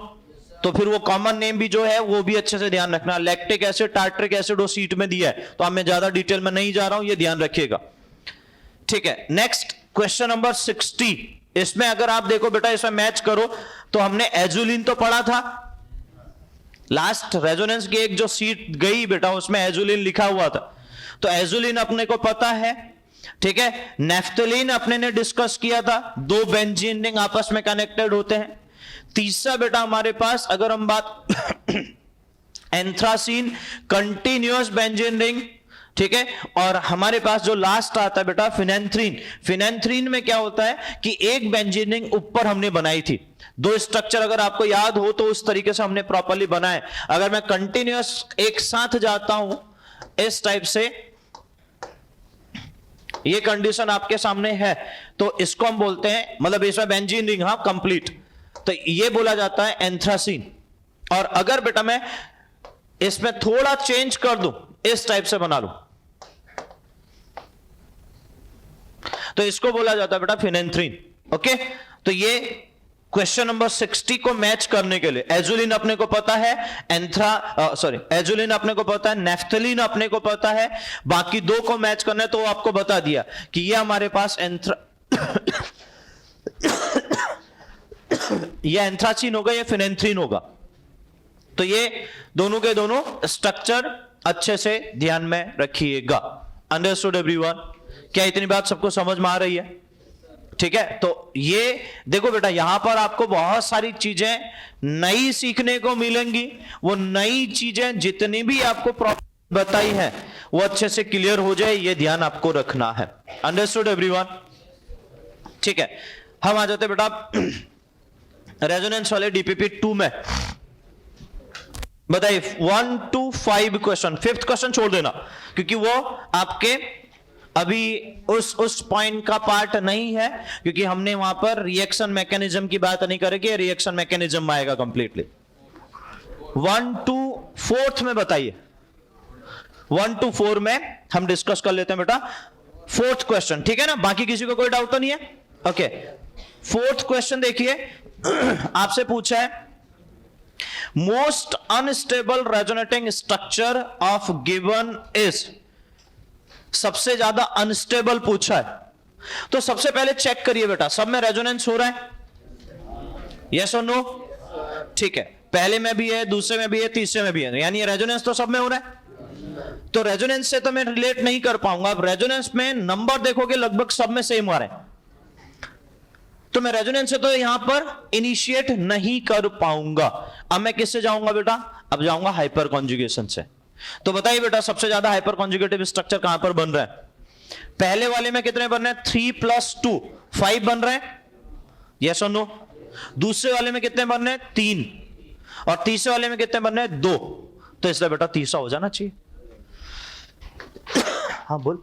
तो फिर वो कॉमन नेम भी जो है वो भी अच्छे से ध्यान रखना। लैक्टिक एसिड, टार्ट्रिक एसिड वो सीट में दिया है, तो अब मैं ज्यादा डिटेल में नहीं जा रहा हूं, ये ध्यान रखिएगा, ठीक है। Next question number 60। इसमें अगर आप देखो बेटा, इसमें मैच करो, तो हमने एजुलिन तो पढ़ा था, लास्ट रेजोनेंस की एक जो सीट गई बेटा उसमें एजुलिन लिखा हुआ था, तो एजुलिन अपने को पता है, ठीक है। नेफ्थलीन अपने ने डिस्कस किया था, दो बेंजीन रिंग आपस में कनेक्टेड होते हैं। तीसरा बेटा हमारे पास अगर हम बात एंथ्रासीन, कंटिन्यूअस बेंजीन रिंग, ठीक है। और हमारे पास जो लास्ट आता है बेटा फिनेंथ्रीन। फिनेंथ्रीन में क्या होता है कि एक बेंजीन रिंग ऊपर हमने बनाई थी, दो स्ट्रक्चर अगर आपको याद हो तो उस तरीके से हमने प्रॉपर्ली बनाए। अगर मैं कंटिन्यूअस एक साथ जाता हूं इस टाइप से, ये कंडीशन आपके सामने है, तो इसको हम बोलते हैं, मतलब इसमें बेंजीन रिंग हाँ कंप्लीट, तो ये बोला जाता है एंथ्रासीन। और अगर बेटा मैं इसमें थोड़ा चेंज कर दूं, इस टाइप से बना लूं, तो इसको बोला जाता है बेटा फिनेंथ्रीन। ओके, तो ये क्वेश्चन नंबर 60 को मैच करने के लिए एजुलिन अपने को पता है, एजुलिन अपने को पता है, नेफ्थलीन अपने को पता है, बाकी दो को मैच करना है, तो आपको बता दिया कि ये हमारे पास ये एंथ्रासीन होगा, ये फिनेंथ्रीन होगा। तो ये दोनों के दोनों स्ट्रक्चर अच्छे से ध्यान में रखिएगा। Understood everyone? क्या इतनी बात सबको समझ में आ रही है? ठीक है, तो ये देखो बेटा, यहां पर आपको बहुत सारी चीजें नई सीखने को मिलेंगी। वो नई चीजें जितनी भी आपको प्रॉब्लम बताई है वो अच्छे से क्लियर हो जाए, ये ध्यान आपको रखना है। Understood everyone? ठीक है, हम आ जाते बेटा रेजोनेंस वाले डीपीपी 2 में। बताइए 1 to 5 क्वेश्चन, 5th क्वेश्चन छोड़ देना, क्योंकि वो आपके अभी उस पॉइंट का पार्ट नहीं है, क्योंकि हमने वहां पर रिएक्शन मैकेनिज्म की बात नहीं करेंगे, रिएक्शन मैकेनिज्म आएगा कंप्लीटली। 1 to 4 में बताइए, 1 to 4 में हम डिस्कस कर लेते हैं बेटा 4th क्वेश्चन, ठीक है ना? बाकी किसी को कोई डाउट तो नहीं है? ओके, 4th क्वेश्चन देखिए, आपसे पूछा है most unstable resonating structure of given is. सबसे ज्यादा अनस्टेबल पूछा है, तो सबसे पहले चेक करिए बेटा, सब में रेजोनेंस हो रहा है? यस और नो? ठीक है, पहले में भी है, दूसरे में भी है, तीसरे में भी है, यानी रेजोनेंस तो सब में हो रहा है। तो रेजोनेंस से तो मैं रिलेट नहीं कर पाऊंगा। अब रेजोनेंस में नंबर देखोगे लगभग सब में सेम आ रहे हैं, तो मैं रेजोनेंस से तो यहां पर इनिशिएट नहीं कर पाऊंगा। अब मैं किससे जाऊंगा बेटा? अब जाऊंगा हाइपर कॉन्जुगेशन से। तो बताइए बेटा, सबसे ज्यादा हाइपर कॉन्जुगेटिव स्ट्रक्चर कहां पर बन रहा है? पहले वाले में कितने बन रहे हैं? 3 + 2 5 बन रहे हैं, यस और नो? दूसरे वाले में कितने बन रहे हैं? 3, और तीसरे वाले में कितने बन रहे हैं? 2। तो इसलिए बेटा तीसरा हो जाना चाहिए। हाँ बोल।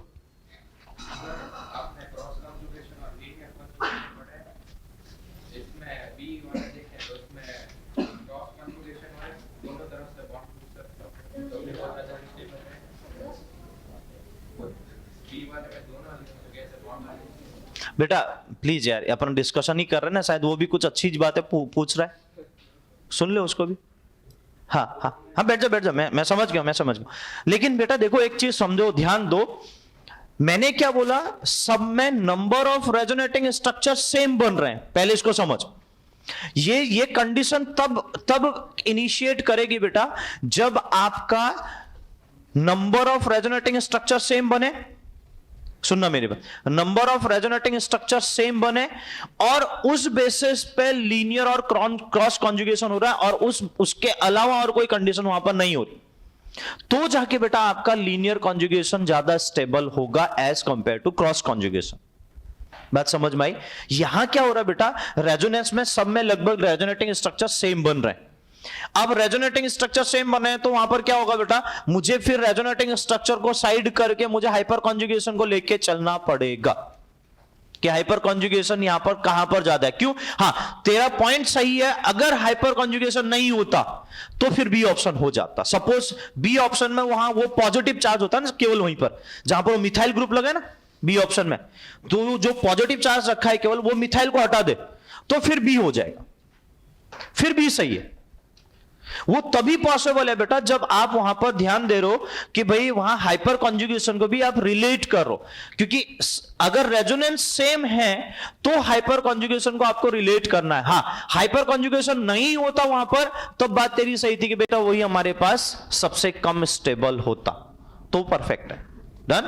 बेटा प्लीज यार, अपन डिस्कशन ही कर रहे हैं ना, शायद वो भी कुछ अच्छी बातें पूछ रहा है, सुन ले उसको भी। हाँ हाँ हाँ, बैठ जा, मैं समझ गया। लेकिन बेटा देखो, एक चीज समझो, ध्यान दो, मैंने क्या बोला? सब में number of resonating structure same बन रहे हैं, पहले इसको समझ। ये कंडीशन तब इनिशिएट करेगी बेटा जब आपका number of resonating structure same बने। सुनना मेरी बात, number of resonating structure same बने और उस बेसिस पे लीनियर और क्रॉस कॉन्जुगेशन हो रहा है, और उसके अलावा और कोई कंडीशन वहां पर नहीं हो रही, तो जाके बेटा आपका लीनियर कॉन्जुगेशन ज्यादा स्टेबल होगा as compared to cross conjugation. बात समझ में आई? यहां क्या हो रहा है बेटा, रेजोनेंस में सब में लगभग रेजोनेटिंग स्ट्रक्चर सेम बन रहे हैं। अब रेजोनेटिंग स्ट्रक्चर सेम बने तो वहां पर क्या होगा बेटा, मुझे फिर रेजोनेटिंग स्ट्रक्चर को साइड करके मुझे हाइपर कॉन्जुगेशन को लेके चलना पड़ेगा कि हाइपर कॉन्जुगेशन यहां पर कहां पर ज्यादा है। क्यों? हाँ, तेरा पॉइंट सही है, अगर हाइपर कॉन्जुगेशन नहीं होता तो फिर बी ऑप्शन हो जाता। सपोज बी ऑप्शन में वहां वो पॉजिटिव चार्ज होता है ना, केवल वहीं पर जहां पर वो मिथाइल ग्रुप लगे ना बी ऑप्शन में, तो जो पॉजिटिव चार्ज रखा है केवल वो मिथाइल को हटा दे तो फिर बी हो जाएगा, फिर बी सही है। वो तभी पॉसिबल है बेटा जब आप वहां पर ध्यान दे रहे हो कि भाई वहां हाइपर कॉन्जुगेशन को भी आप रिलेट कर रहे हो, क्योंकि अगर रेजोनेंस सेम है तो हाइपर कॉन्जुगेशन को आपको रिलेट करना है। हाँ, हाइपर कॉन्जुगेशन नहीं होता वहां पर तो बात तेरी सही थी कि बेटा वही हमारे पास सबसे कम स्टेबल होता, तो परफेक्ट है। डन।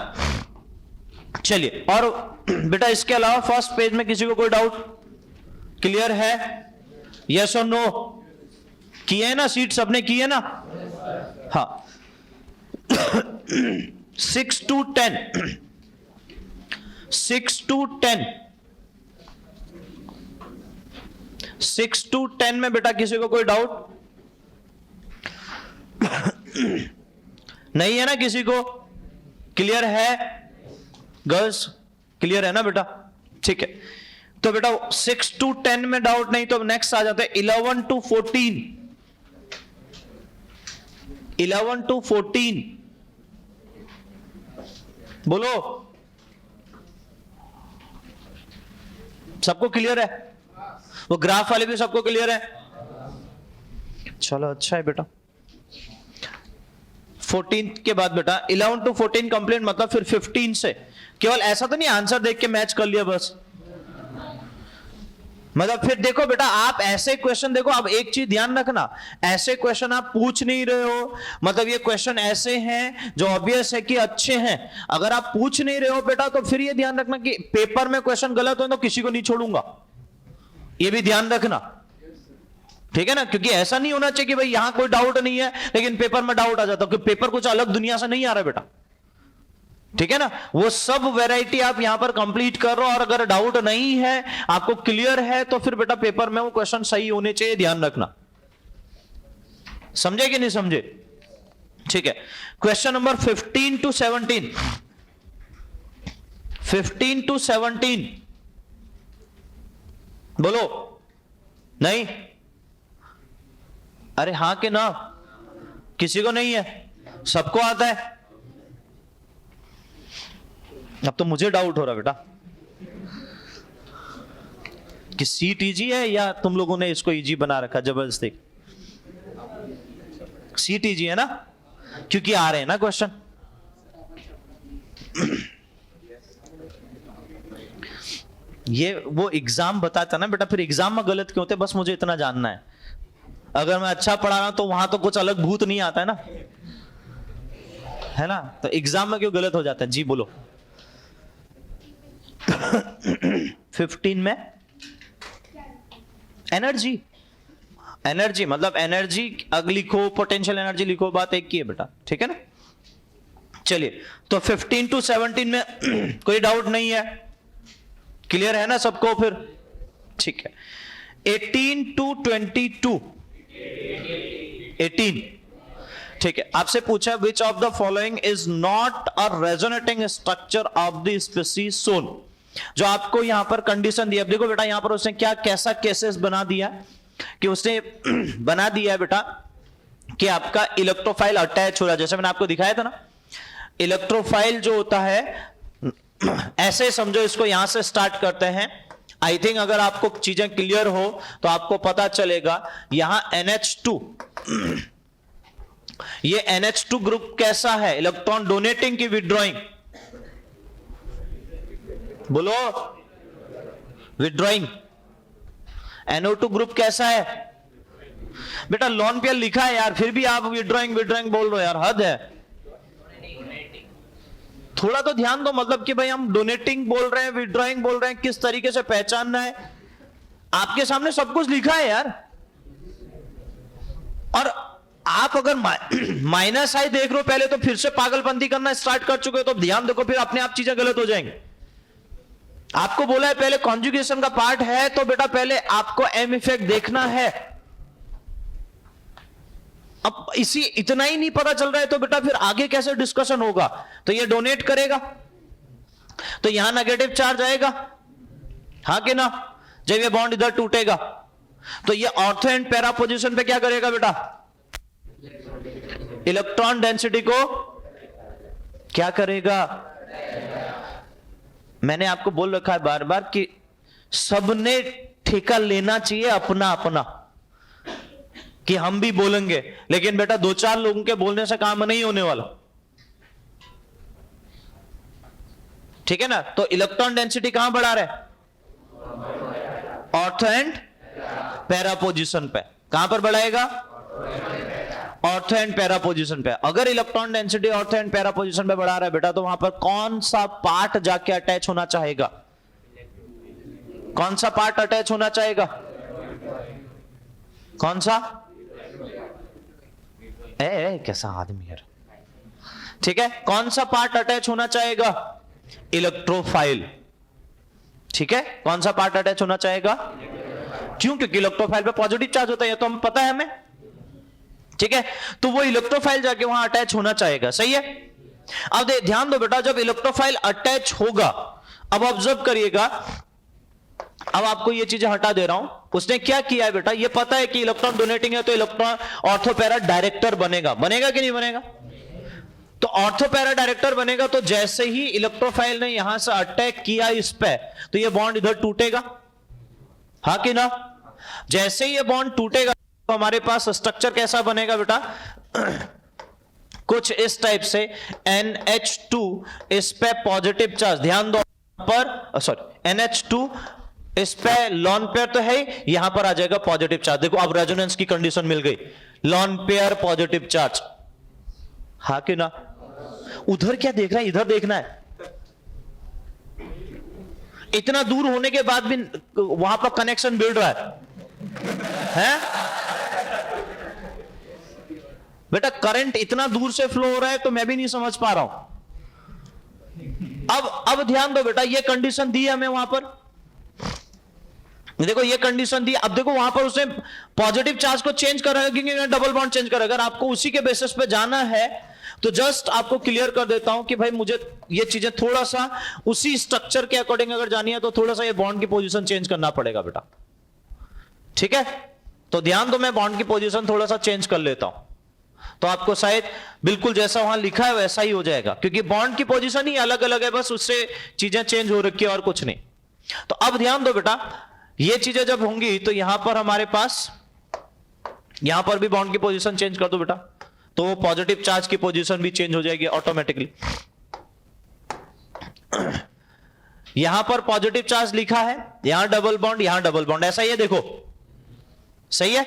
चलिए, और बेटा इसके अलावा फर्स्ट पेज में किसी को कोई डाउट? क्लियर है? यस और नो? किए है ना, सीट सबने की है ना? हाँ। 6 to 10 6 to 10 6 to 10 में बेटा किसी को कोई डाउट नहीं है ना किसी को? क्लियर है गर्ल्स? क्लियर है ना बेटा? ठीक है, तो बेटा 6 to 10 में डाउट नहीं, तो नेक्स्ट आ जाते हैं 11 to 14। 11 to 14 बोलो, सबको क्लियर है? वो ग्राफ वाले भी सबको क्लियर है? चलो अच्छा है बेटा। 14 के बाद बेटा 11 to 14 कंप्लीट, मतलब फिर 15 से केवल ऐसा तो नहीं आंसर देख के मैच कर लिया बस, मतलब फिर देखो बेटा आप ऐसे क्वेश्चन देखो, अब एक चीज ध्यान रखना, ऐसे क्वेश्चन आप पूछ नहीं रहे हो, मतलब ये क्वेश्चन ऐसे हैं जो ऑब्वियस है कि अच्छे हैं, अगर आप पूछ नहीं रहे हो बेटा तो फिर ये ध्यान रखना कि पेपर में क्वेश्चन गलत हो तो किसी को नहीं छोड़ूंगा, ये भी ध्यान रखना, ठीक है ना? क्योंकि ऐसा नहीं होना चाहिए कि भाई यहां कोई डाउट नहीं है लेकिन पेपर में डाउट आ जाता, क्योंकि पेपर कुछ अलग दुनिया से नहीं आ रहा बेटा, ठीक है ना? वो सब वैरायटी आप यहां पर कंप्लीट कर रहे हो, और अगर डाउट नहीं है, आपको क्लियर है, तो फिर बेटा पेपर में वो क्वेश्चन सही होने चाहिए, ध्यान रखना। समझे कि नहीं समझे? ठीक है, क्वेश्चन नंबर 15 to 17। 15 to 17 बोलो। नहीं? अरे हां के ना? किसी को नहीं है? सबको आता है? अब तो मुझे डाउट हो रहा बेटा कि सीट इजी है या तुम लोगों ने इसको इजी बना रखा जबरदस्ती। सीट इजी है ना, क्योंकि आ रहे हैं ना क्वेश्चन। ये वो एग्जाम बताता ना बेटा, फिर एग्जाम में गलत क्यों होते, बस मुझे इतना जानना है। अगर मैं अच्छा पढ़ा रहा हूं तो वहां तो कुछ अलग भूत नहीं आता है ना, है ना? तो एग्जाम में क्यों गलत हो जाता है? जी बोलो। 15 में एनर्जी, एनर्जी मतलब एनर्जी लिखो, पोटेंशियल एनर्जी लिखो, बात एक की है बेटा, ठीक है ना? चलिए, तो 15 to 17 में कोई डाउट नहीं है, क्लियर है ना सबको? फिर ठीक है, 18 to 22। 18, ठीक है, आपसे पूछा which of the following is not a resonating structure of the species shown. जो आपको यहां पर कंडीशन दिया, देखो बेटा यहां पर उसने क्या कैसा केसेस बना दिया कि उसने बना दिया है बेटा कि आपका इलेक्ट्रोफाइल अटैच हो रहा है, जैसे मैंने आपको दिखाया था ना, इलेक्ट्रोफाइल जो होता है ऐसे समझो, इसको यहां से स्टार्ट करते हैं। आई थिंक अगर आपको चीजें क्लियर हो तो आपको पता चलेगा। यहां NH2, ये NH2 ग्रुप कैसा है, इलेक्ट्रॉन डोनेटिंग की विड्रॉइंग? बोलो, विड्रॉइंग। NO2 ग्रुप कैसा है बेटा? लॉन पेयर लिखा है यार, फिर भी आप विड्रॉइंग विड्रॉइंग बोल रहे हो यार, हद है। थोड़ा तो ध्यान दो, मतलब कि भाई हम डोनेटिंग बोल रहे हैं, विड्रॉइंग बोल रहे हैं, किस तरीके से पहचानना है? आपके सामने सब कुछ लिखा है यार। और आप अगर माइनस आई देख रहे हो पहले, तो फिर से पागलपंती करना स्टार्ट कर चुके हो, तो ध्यान देखो, फिर अपने आप चीजें गलत हो जाएंगी। आपको बोला है पहले कॉन्जुगेशन का पार्ट है, तो बेटा पहले आपको एम इफेक्ट देखना है। अब इसी इतना ही नहीं पता चल रहा है तो बेटा फिर आगे कैसे डिस्कशन होगा? तो ये डोनेट करेगा तो यहां नेगेटिव चार्ज आएगा, हाँ कि ना? जब ये बॉन्ड इधर टूटेगा तो ये ऑर्थो एंड पैरा पोजीशन पे क्या करेगा बेटा? इलेक्ट्रॉन डेंसिटी को क्या करेगा? मैंने आपको बोल रखा है बार बार कि सबने ठेका लेना चाहिए अपना अपना, कि हम भी बोलेंगे, लेकिन बेटा दो चार लोगों के बोलने से काम नहीं होने वाला, ठीक है ना? तो इलेक्ट्रॉन डेंसिटी कहां बढ़ा रहे? ऑर्थो एंड पैरा पोजीशन पे। कहां पर बढ़ाएगा? ऑर्थो एंड पैरा पोजीशन पे। अगर electron density ortho and para position पे बढ़ा रहा है बेटा, तो वहां पर कौन सा पार्ट जाके अटैच होना चाहेगा? कौन सा पार्ट अटैच होना चाहेगा? कौन सा? कैसा आदमी है, ठीक है? कौन सा पार्ट अटैच होना चाहेगा? इलेक्ट्रोफाइल, ठीक है? कौन सा पार्ट अटैच होना चाहेगा? क्यों? क्योंकि इलेक्ट्रोफाइल पे पॉजिटिव चार्ज होता है, तो हम पता है हमें, ठीक है? तो वो इलेक्ट्रोफाइल जाके वहां अटैच होना चाहेगा, सही है? अब ध्यान दो बेटा, जब इलेक्ट्रोफाइल अटैच होगा, अब ऑब्जर्व करिएगा, अब आपको ये चीजें हटा दे रहा हूं। उसने क्या किया है बेटा? ये पता है कि इलेक्ट्रॉन डोनेटिंग है तो इलेक्ट्रॉन ऑर्थोपैरा डायरेक्टर बनेगा, बनेगा कि नहीं बनेगा? तो ऑर्थोपैरा डायरेक्टर बनेगा, तो जैसे ही इलेक्ट्रोफाइल ने यहां से अटैक किया इस पे, तो ये बॉन्ड इधर टूटेगा, हाँ कि ना? जैसे ही ये बॉन्ड टूटेगा तो हमारे पास स्ट्रक्चर कैसा बनेगा बेटा? कुछ इस टाइप से, NH2 इस पे पॉजिटिव चार्ज, ध्यान दो पर, सॉरी NH2 इस पे लॉन पेयर तो है, यहां पर आ जाएगा पॉजिटिव चार्ज। देखो अब रेजोनेंस की कंडीशन मिल गई, लॉन पेयर पॉजिटिव चार्ज, हाँ कि ना? उधर क्या देख रहा है? इधर देखना है। इतना दूर होने के बाद भी वहां पर कनेक्शन बिल्ड रहा है? बेटा करंट इतना दूर से फ्लो हो रहा है तो मैं भी नहीं समझ पा रहा हूं। अब ध्यान दो बेटा, ये कंडीशन दी है हमें वहां पर, देखो ये कंडीशन दी। अब देखो वहां पर उसने पॉजिटिव चार्ज को चेंज कर रहा है, क्योंकि डबल बॉन्ड चेंज कर रहा है। अगर आपको उसी के बेसिस पे जाना है तो जस्ट आपको क्लियर कर देता हूं कि भाई मुझे ये चीजें थोड़ा सा उसी स्ट्रक्चर के अकॉर्डिंग अगर जानी है तो थोड़ा सा ये बॉन्ड की पोजीशन चेंज करना पड़ेगा बेटा, ठीक है? तो ध्यान दो, मैं बॉन्ड की पोजीशन थोड़ा सा चेंज कर लेता हूं, तो आपको शायद बिल्कुल जैसा वहां लिखा है वैसा ही हो जाएगा, क्योंकि बॉन्ड की पोजीशन ही अलग अलग है, बस उससे चीजें चेंज हो रखी है और कुछ नहीं। तो अब ध्यान दो बेटा, ये चीजें जब होंगी तो यहां पर हमारे पास, यहां पर भी बॉन्ड की पोजीशन चेंज कर दो बेटा, तो पॉजिटिव चार्ज की पोजीशन भी चेंज हो जाएगी ऑटोमेटिकली। यहां पर पॉजिटिव चार्ज लिखा है, यहां डबल बॉन्ड, यहां डबल बॉन्ड, ऐसा ही है, देखो सही है?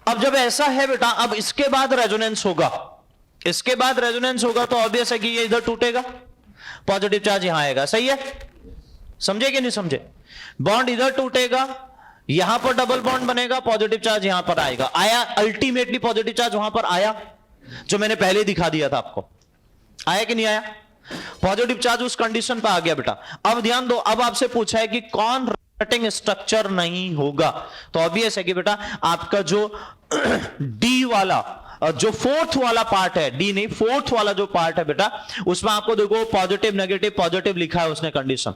अब जब ऐसा है बेटा, अब इसके बाद रेजोनेंस होगा, इसके बाद रेजोनेंस होगा तो ऑब्वियस है कि ये इधर टूटेगा, पॉजिटिव चार्ज यहां आएगा, सही है? समझे कि नहीं समझे? बॉन्ड इधर टूटेगा, यहां पर डबल बॉन्ड बनेगा, पॉजिटिव चार्ज यहां पर आएगा, आया अल्टीमेटली पॉजिटिव चार्ज वहां पर आया, जो मैंने पहले दिखा दिया था आपको, आया कि नहीं आया? पॉजिटिव चार्ज उस कंडीशन पर आ गया बेटा। अब ध्यान दो, अब आपसे पूछा है कि कौन रेजोनेटिंग स्ट्रक्चर नहीं होगा, तो ऑब्वियस है कि बेटा आपका जो डी वाला, जो फोर्थ वाला पार्ट है, डी नहीं फोर्थ वाला जो पार्ट है बेटा, उसमें आपको देखो पॉजिटिव नेगेटिव पॉजिटिव लिखा है उसने कंडीशन,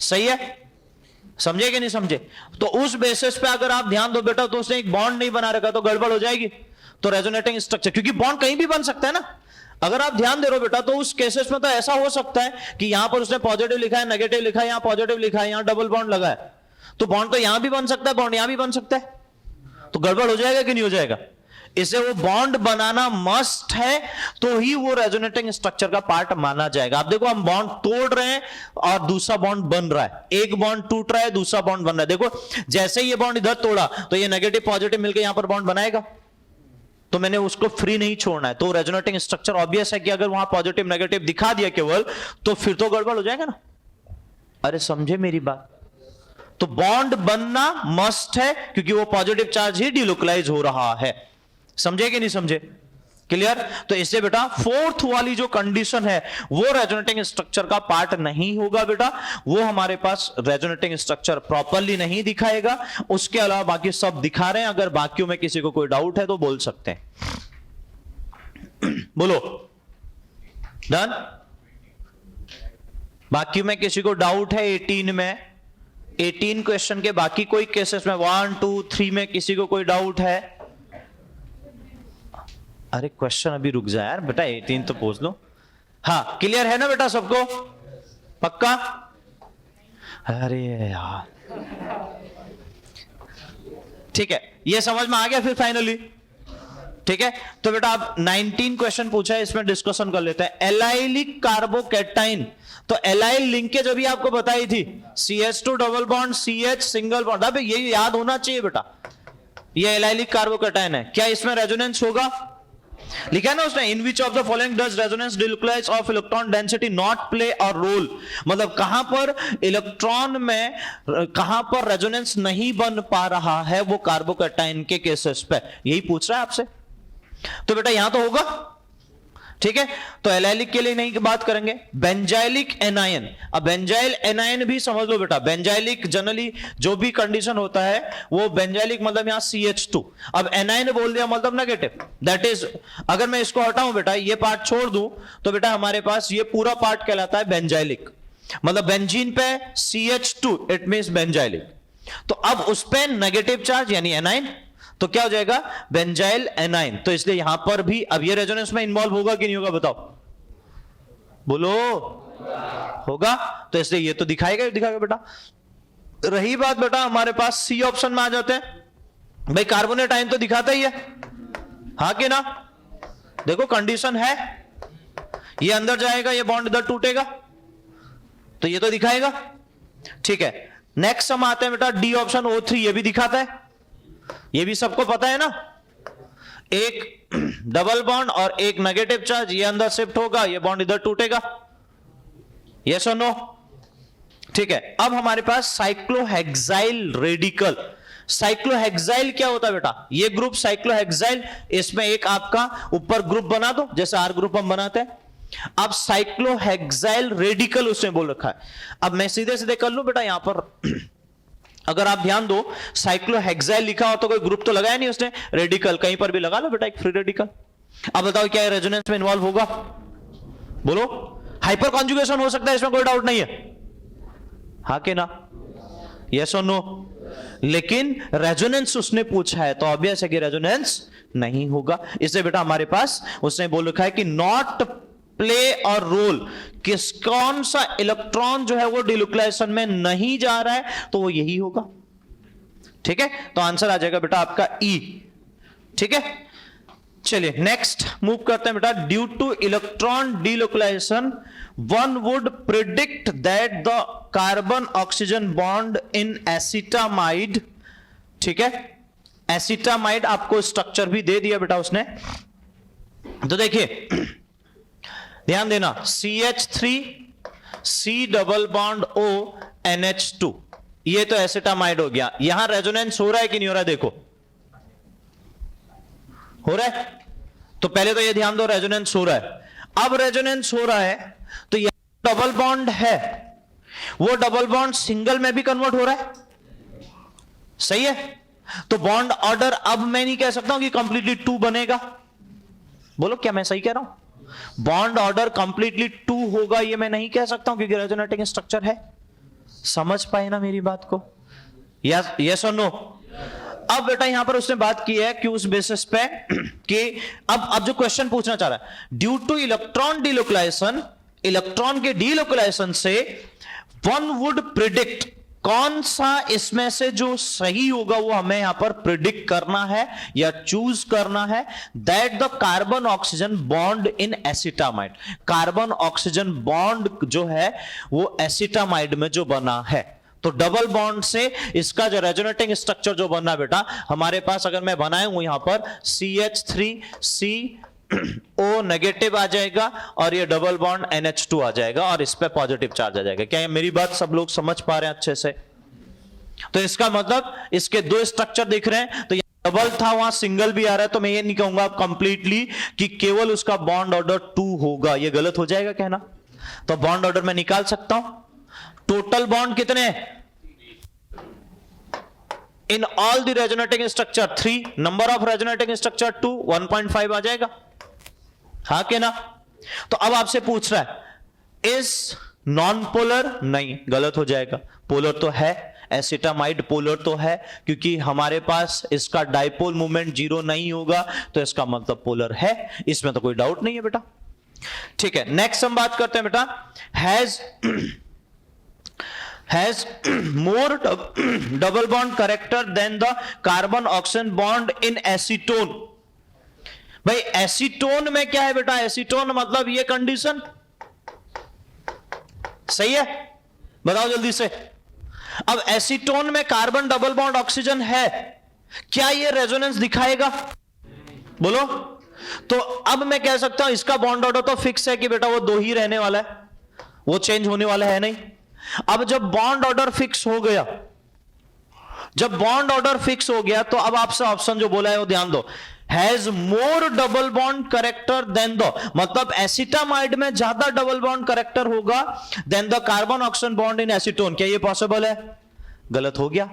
सही है? समझे कि नहीं समझे? तो उस बेसिस पे अगर आप ध्यान दो बेटा, तो उसने एक बॉन्ड नहीं बना रखा तो गड़बड़ हो जाएगी। तो रेजोनेटिंग स्ट्रक्चर, क्योंकि बॉन्ड कहीं भी बन सकता है ना, अगर आप ध्यान दे रहे हो बेटा, तो उस केसेस में तो ऐसा हो सकता है कि यहां पर उसने पॉजिटिव लिखा है, नेगेटिव लिखा है, यहां पॉजिटिव लिखा है, यहां डबल बॉन्ड लगा है, तो बॉन्ड तो यहां भी बन सकता है, बॉन्ड यहां भी बन सकता है, तो गड़बड़ हो जाएगा कि नहीं हो जाएगा? इसे वो बॉन्ड बनाना मस्ट है, तो ही वो रेजोनेटिंग स्ट्रक्चर का पार्ट माना जाएगा। आप देखो हम बॉन्ड तोड़ रहे हैं और दूसरा बॉन्ड बन रहा है, एक बॉन्ड टूट रहा है, दूसरा बॉन्ड बन रहा है। देखो जैसे ही ये बॉन्ड इधर तोड़ा तो ये नेगेटिव पॉजिटिव मिलकर यहां पर बॉन्ड बनाएगा, तो मैंने उसको फ्री नहीं छोड़ना है। तो रेजोनेटिंग स्ट्रक्चर ऑब्वियस है कि अगर वहां पॉजिटिव नेगेटिव दिखा दिया केवल, तो फिर तो गड़बड़ हो जाएगा ना। अरे समझे मेरी बात? तो बॉन्ड बनना मस्ट है, क्योंकि वो पॉजिटिव चार्ज ही डिलोकलाइज हो रहा है। समझे कि नहीं समझे? क्लियर? तो इससे बेटा फोर्थ वाली जो कंडीशन है वो रेजोनेटिंग स्ट्रक्चर का पार्ट नहीं होगा बेटा, वो हमारे पास रेजोनेटिंग स्ट्रक्चर प्रॉपरली नहीं दिखाएगा। उसके अलावा बाकी सब दिखा रहे हैं। अगर बाकियों में किसी को कोई डाउट है तो बोल सकते हैं। बोलो, डन? बाकी में किसी को डाउट है 18 में? 18 क्वेश्चन के बाकी कोई केसेस में 1 2 3 में किसी को कोई डाउट है? अरे क्वेश्चन अभी रुक जाए यार बेटा, 18 तो पूछ लो। हाँ क्लियर है ना बेटा सबको? पक्का? अरे यार ठीक है, ये समझ में आ गया फिर फाइनली? ठीक है, तो बेटा आप 19 क्वेश्चन पूछा है, इसमें डिस्कशन कर लेते हैं। एलाइलिक कार्बोकैटाइन, तो एलाइल लिंकेज अभी आपको बताई थी, CH2 double bond CH single bond. अब ये याद होना चाहिए बेटा, ये एलाइलिक कार्बोकैटाइन है। क्या इसमें रेजोनेंस होगा? लिखा है ना उसने, in which of the following does resonance delocalisation of electron density not play और रोल। मतलब कहां पर इलेक्ट्रॉन में कहां पर रेजोनेंस नहीं बन पा रहा है वो कार्बोकैटाइन के केसेस पे, यही पूछ रहा है आपसे। तो बेटा यहां तो होगा, ठीक है। तो एलाइलिक के लिए नहीं बात करेंगे। बेंजाइलिक एनायन, अब बेंजाइल एनायन भी समझ लो बेटा। बेंजाइलिक जनरली जो भी कंडीशन होता है वो बेंजाइलिक मतलब यहां CH2, अब एनायन बोल दिया मतलब नेगेटिव। दैट इज, अगर मैं इसको हटाऊं बेटा, ये पार्ट छोड़ दूं तो बेटा हमारे पास ये पूरा पार्ट कहलाता है बेंजाइलिक। मतलब बेंजीन पे CH2 इट मींस बेंजाइलिक। तो अब उस पे नेगेटिव चार्ज यानी एनायन, तो क्या हो जाएगा? Benzyl A9. तो इसलिए यहां पर भी अब ये रेजोनेंस में इन्वॉल्व होगा कि नहीं होगा बताओ? बोलो, होगा। तो इसलिए ये तो दिखाएगा बेटा। रही बात बेटा हमारे पास C ऑप्शन में आ जाते हैं। भाई कार्बोनेट आयन तो दिखाता ही है, हाँ कि ना? देखो कंडीशन है, ये अंदर जाएगा, ये बॉन्ड इधर टूटेगा, तो ये तो दिखाएगा, ठीक है। नेक्स्ट हम आते हैं बेटा D ऑप्शन O3, ये भी दिखाता है, ये भी सबको पता है ना। एक डबल बॉन्ड और एक नेगेटिव चार्ज, ये अंदर शिफ्ट होगा, ये बॉन्ड इधर टूटेगा, यस और नो? ठीक है। अब हमारे पास साइक्लोहेक्साइल रेडिकल। साइक्लोहेक्साइल क्या होता है बेटा? ये ग्रुप साइक्लोहेक्साइल, इसमें एक आपका ऊपर ग्रुप बना दो जैसे R ग्रुप हम बनाते हैं। अब साइक्लोहेक्साइल रेडिकल उसने बोल रखा है। अब मैं सीधे सीधे कर लूं बेटा, यहां पर अगर आप ध्यान दो, साइक्लोहेक्साइल लिखा हो तो कोई ग्रुप तो लगाया नहीं उसने, रेडिकल कहीं पर भी लगा लो बेटा, एक फ्री रेडिकल। अब बताओ क्या रेजोनेंस में इन्वॉल्व होगा? बोलो, हाइपर कॉन्जुगेशन हो सकता है, इसमें कोई डाउट नहीं है, हाँ कि ना? यस और नो? लेकिन रेजोनेंस उसने पूछा है तो ऑब्वियस है कि रेजोनेंस नहीं होगा। इससे बेटा हमारे पास उसने बोल रखा है कि नॉट प्ले और रोल, किस कौन सा इलेक्ट्रॉन जो है वो डिन्यूक्लियेशन में नहीं जा रहा है, तो वो यही होगा, ठीक है। तो आंसर आ जाएगा बेटा आपका E, ठीक है। चलिए नेक्स्ट मूव करते हैं बेटा। Due to electron delocalisation one would predict that the carbon oxygen bond in acetamide, ठीक है। एसिटामाइड आपको स्ट्रक्चर भी दे दिया बेटा उसने। तो देखिए ध्यान देना, CH3 C double bond O NH2, ये तो एसिटामाइड हो गया। यहां रेजोनेंस हो रहा है कि नहीं हो रहा है? देखो हो रहा है। तो पहले तो ये ध्यान दो, रेजोनेंस हो रहा है। अब रेजोनेंस हो रहा है तो यहां डबल बॉन्ड है, वो डबल बॉन्ड सिंगल में भी कन्वर्ट हो रहा है, सही है। तो बॉन्ड ऑर्डर अब मैं नहीं कह सकता हूं कि कंप्लीटली 2 बनेगा। बोलो क्या मैं सही कह रहा हूं? बॉन्ड ऑर्डर कंप्लीटली 2 होगा ये मैं नहीं कह सकता हूं, क्योंकि रेजोनेटिंग स्ट्रक्चर है। समझ पाए ना मेरी बात को? यस और नो? अब बेटा यहां पर उसने बात की है कि उस बेसिस पे कि अब जो क्वेश्चन पूछना चाह रहा है, ड्यू टू इलेक्ट्रॉन डिलोकुलाइजेशन, इलेक्ट्रॉन के डिलोकुलाइजेशन से वन वुड प्रिडिक्ट, कौन सा इसमें से जो सही होगा वो हमें यहां पर प्रिडिक्ट करना है या चूज करना है, that the carbon oxygen bond in acetamide. Carbon oxygen bond जो है वो एसिटामाइड में जो बना है, तो डबल बॉन्ड से इसका जो रेजोनेटिंग स्ट्रक्चर जो बनना बेटा हमारे पास, अगर मैं बनाया हूं यहां पर CH3C O नेगेटिव आ जाएगा और ये डबल बॉन्ड NH2 आ जाएगा और इस पे पॉजिटिव चार्ज आ जाएगा। क्या ये मेरी बात सब लोग समझ पा रहे हैं अच्छे से? तो इसका मतलब इसके 2 स्ट्रक्चर दिख रहे हैं, तो डबल था वहां सिंगल भी आ रहा है, तो मैं ये नहीं कहूंगा कंप्लीटली कि केवल उसका बॉन्ड ऑर्डर 2 होगा, ये गलत हो जाएगा कहना। तो बॉन्ड ऑर्डर मैं निकाल सकता हूं। टोटल बॉन्ड कितने in all the resonating structure 3, number of resonating structure 2, 1.5 आ जाएगा, हाँ के ना। तो अब आपसे पूछ रहा है इस नॉन पोलर, नहीं गलत हो जाएगा, पोलर तो है, एसिटामाइड पोलर तो है, क्योंकि हमारे पास इसका डाइपोल मोमेंट 0 नहीं होगा, तो इसका मतलब पोलर है, इसमें तो कोई डाउट नहीं है बेटा। ठीक है, नेक्स्ट हम बात करते हैं बेटा, has more double bond character than the carbon oxygen bond in acetone. भाई एसीटोन में क्या है बेटा, एसीटोन मतलब ये कंडीशन सही है, बताओ जल्दी से। अब एसीटोन में कार्बन डबल बॉन्ड ऑक्सीजन है, क्या ये रेजोनेंस दिखाएगा, बोलो। तो अब मैं कह सकता हूं इसका बॉन्ड ऑर्डर तो फिक्स है कि बेटा वो 2 ही रहने वाला है, वो चेंज होने वाला है नहीं। अब जब बॉन्ड ऑर्डर फिक्स हो गया, जब बॉन्ड ऑर्डर फिक्स हो गया, तो अब आपसे ऑप्शन जो बोला है वो ध्यान दो, has more double bond character than the, मतलब एसिटामाइड में ज्यादा डबल बॉन्ड कैरेक्टर होगा than the carbon oxygen bond in acetone. क्या ये पॉसिबल है, गलत हो गया,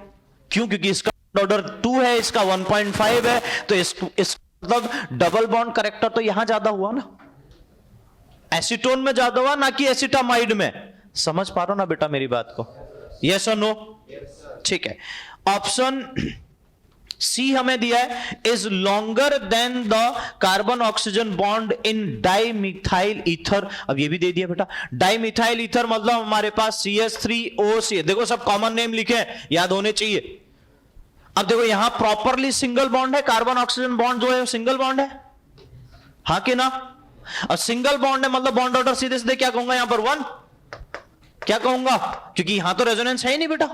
क्यों, क्योंकि इसका ऑर्डर 2 है, इसका 1.5 है, तो इस मतलब डबल बॉन्ड कैरेक्टर तो यहां ज्यादा हुआ ना, एसीटोन में ज्यादा हुआ ना कि एसिटामाइड में। समझ पा रहा हो ना बेटा मेरी बात को, यस और नो? ठीक है, ऑप्शन सी हमें दिया है, is longer than the carbon oxygen bond in dimethyl ether. अब ये भी दे दिया बेटा, डाइमिथाइल ईथर मतलब हमारे पास CH3OC, देखो सब कॉमन नेम लिखे हैं, याद होने चाहिए। अब देखो यहां प्रॉपरली सिंगल बॉन्ड है, कार्बन ऑक्सीजन बॉन्ड जो है सिंगल बॉन्ड है, हाँ कि ना। और सिंगल बॉन्ड है मतलब बॉन्ड ऑर्डर सीधे सीधे क्या कहूंगा यहां पर 1, क्या कहूंगा, क्योंकि यहां तो रेजोनेंस है ही नहीं बेटा,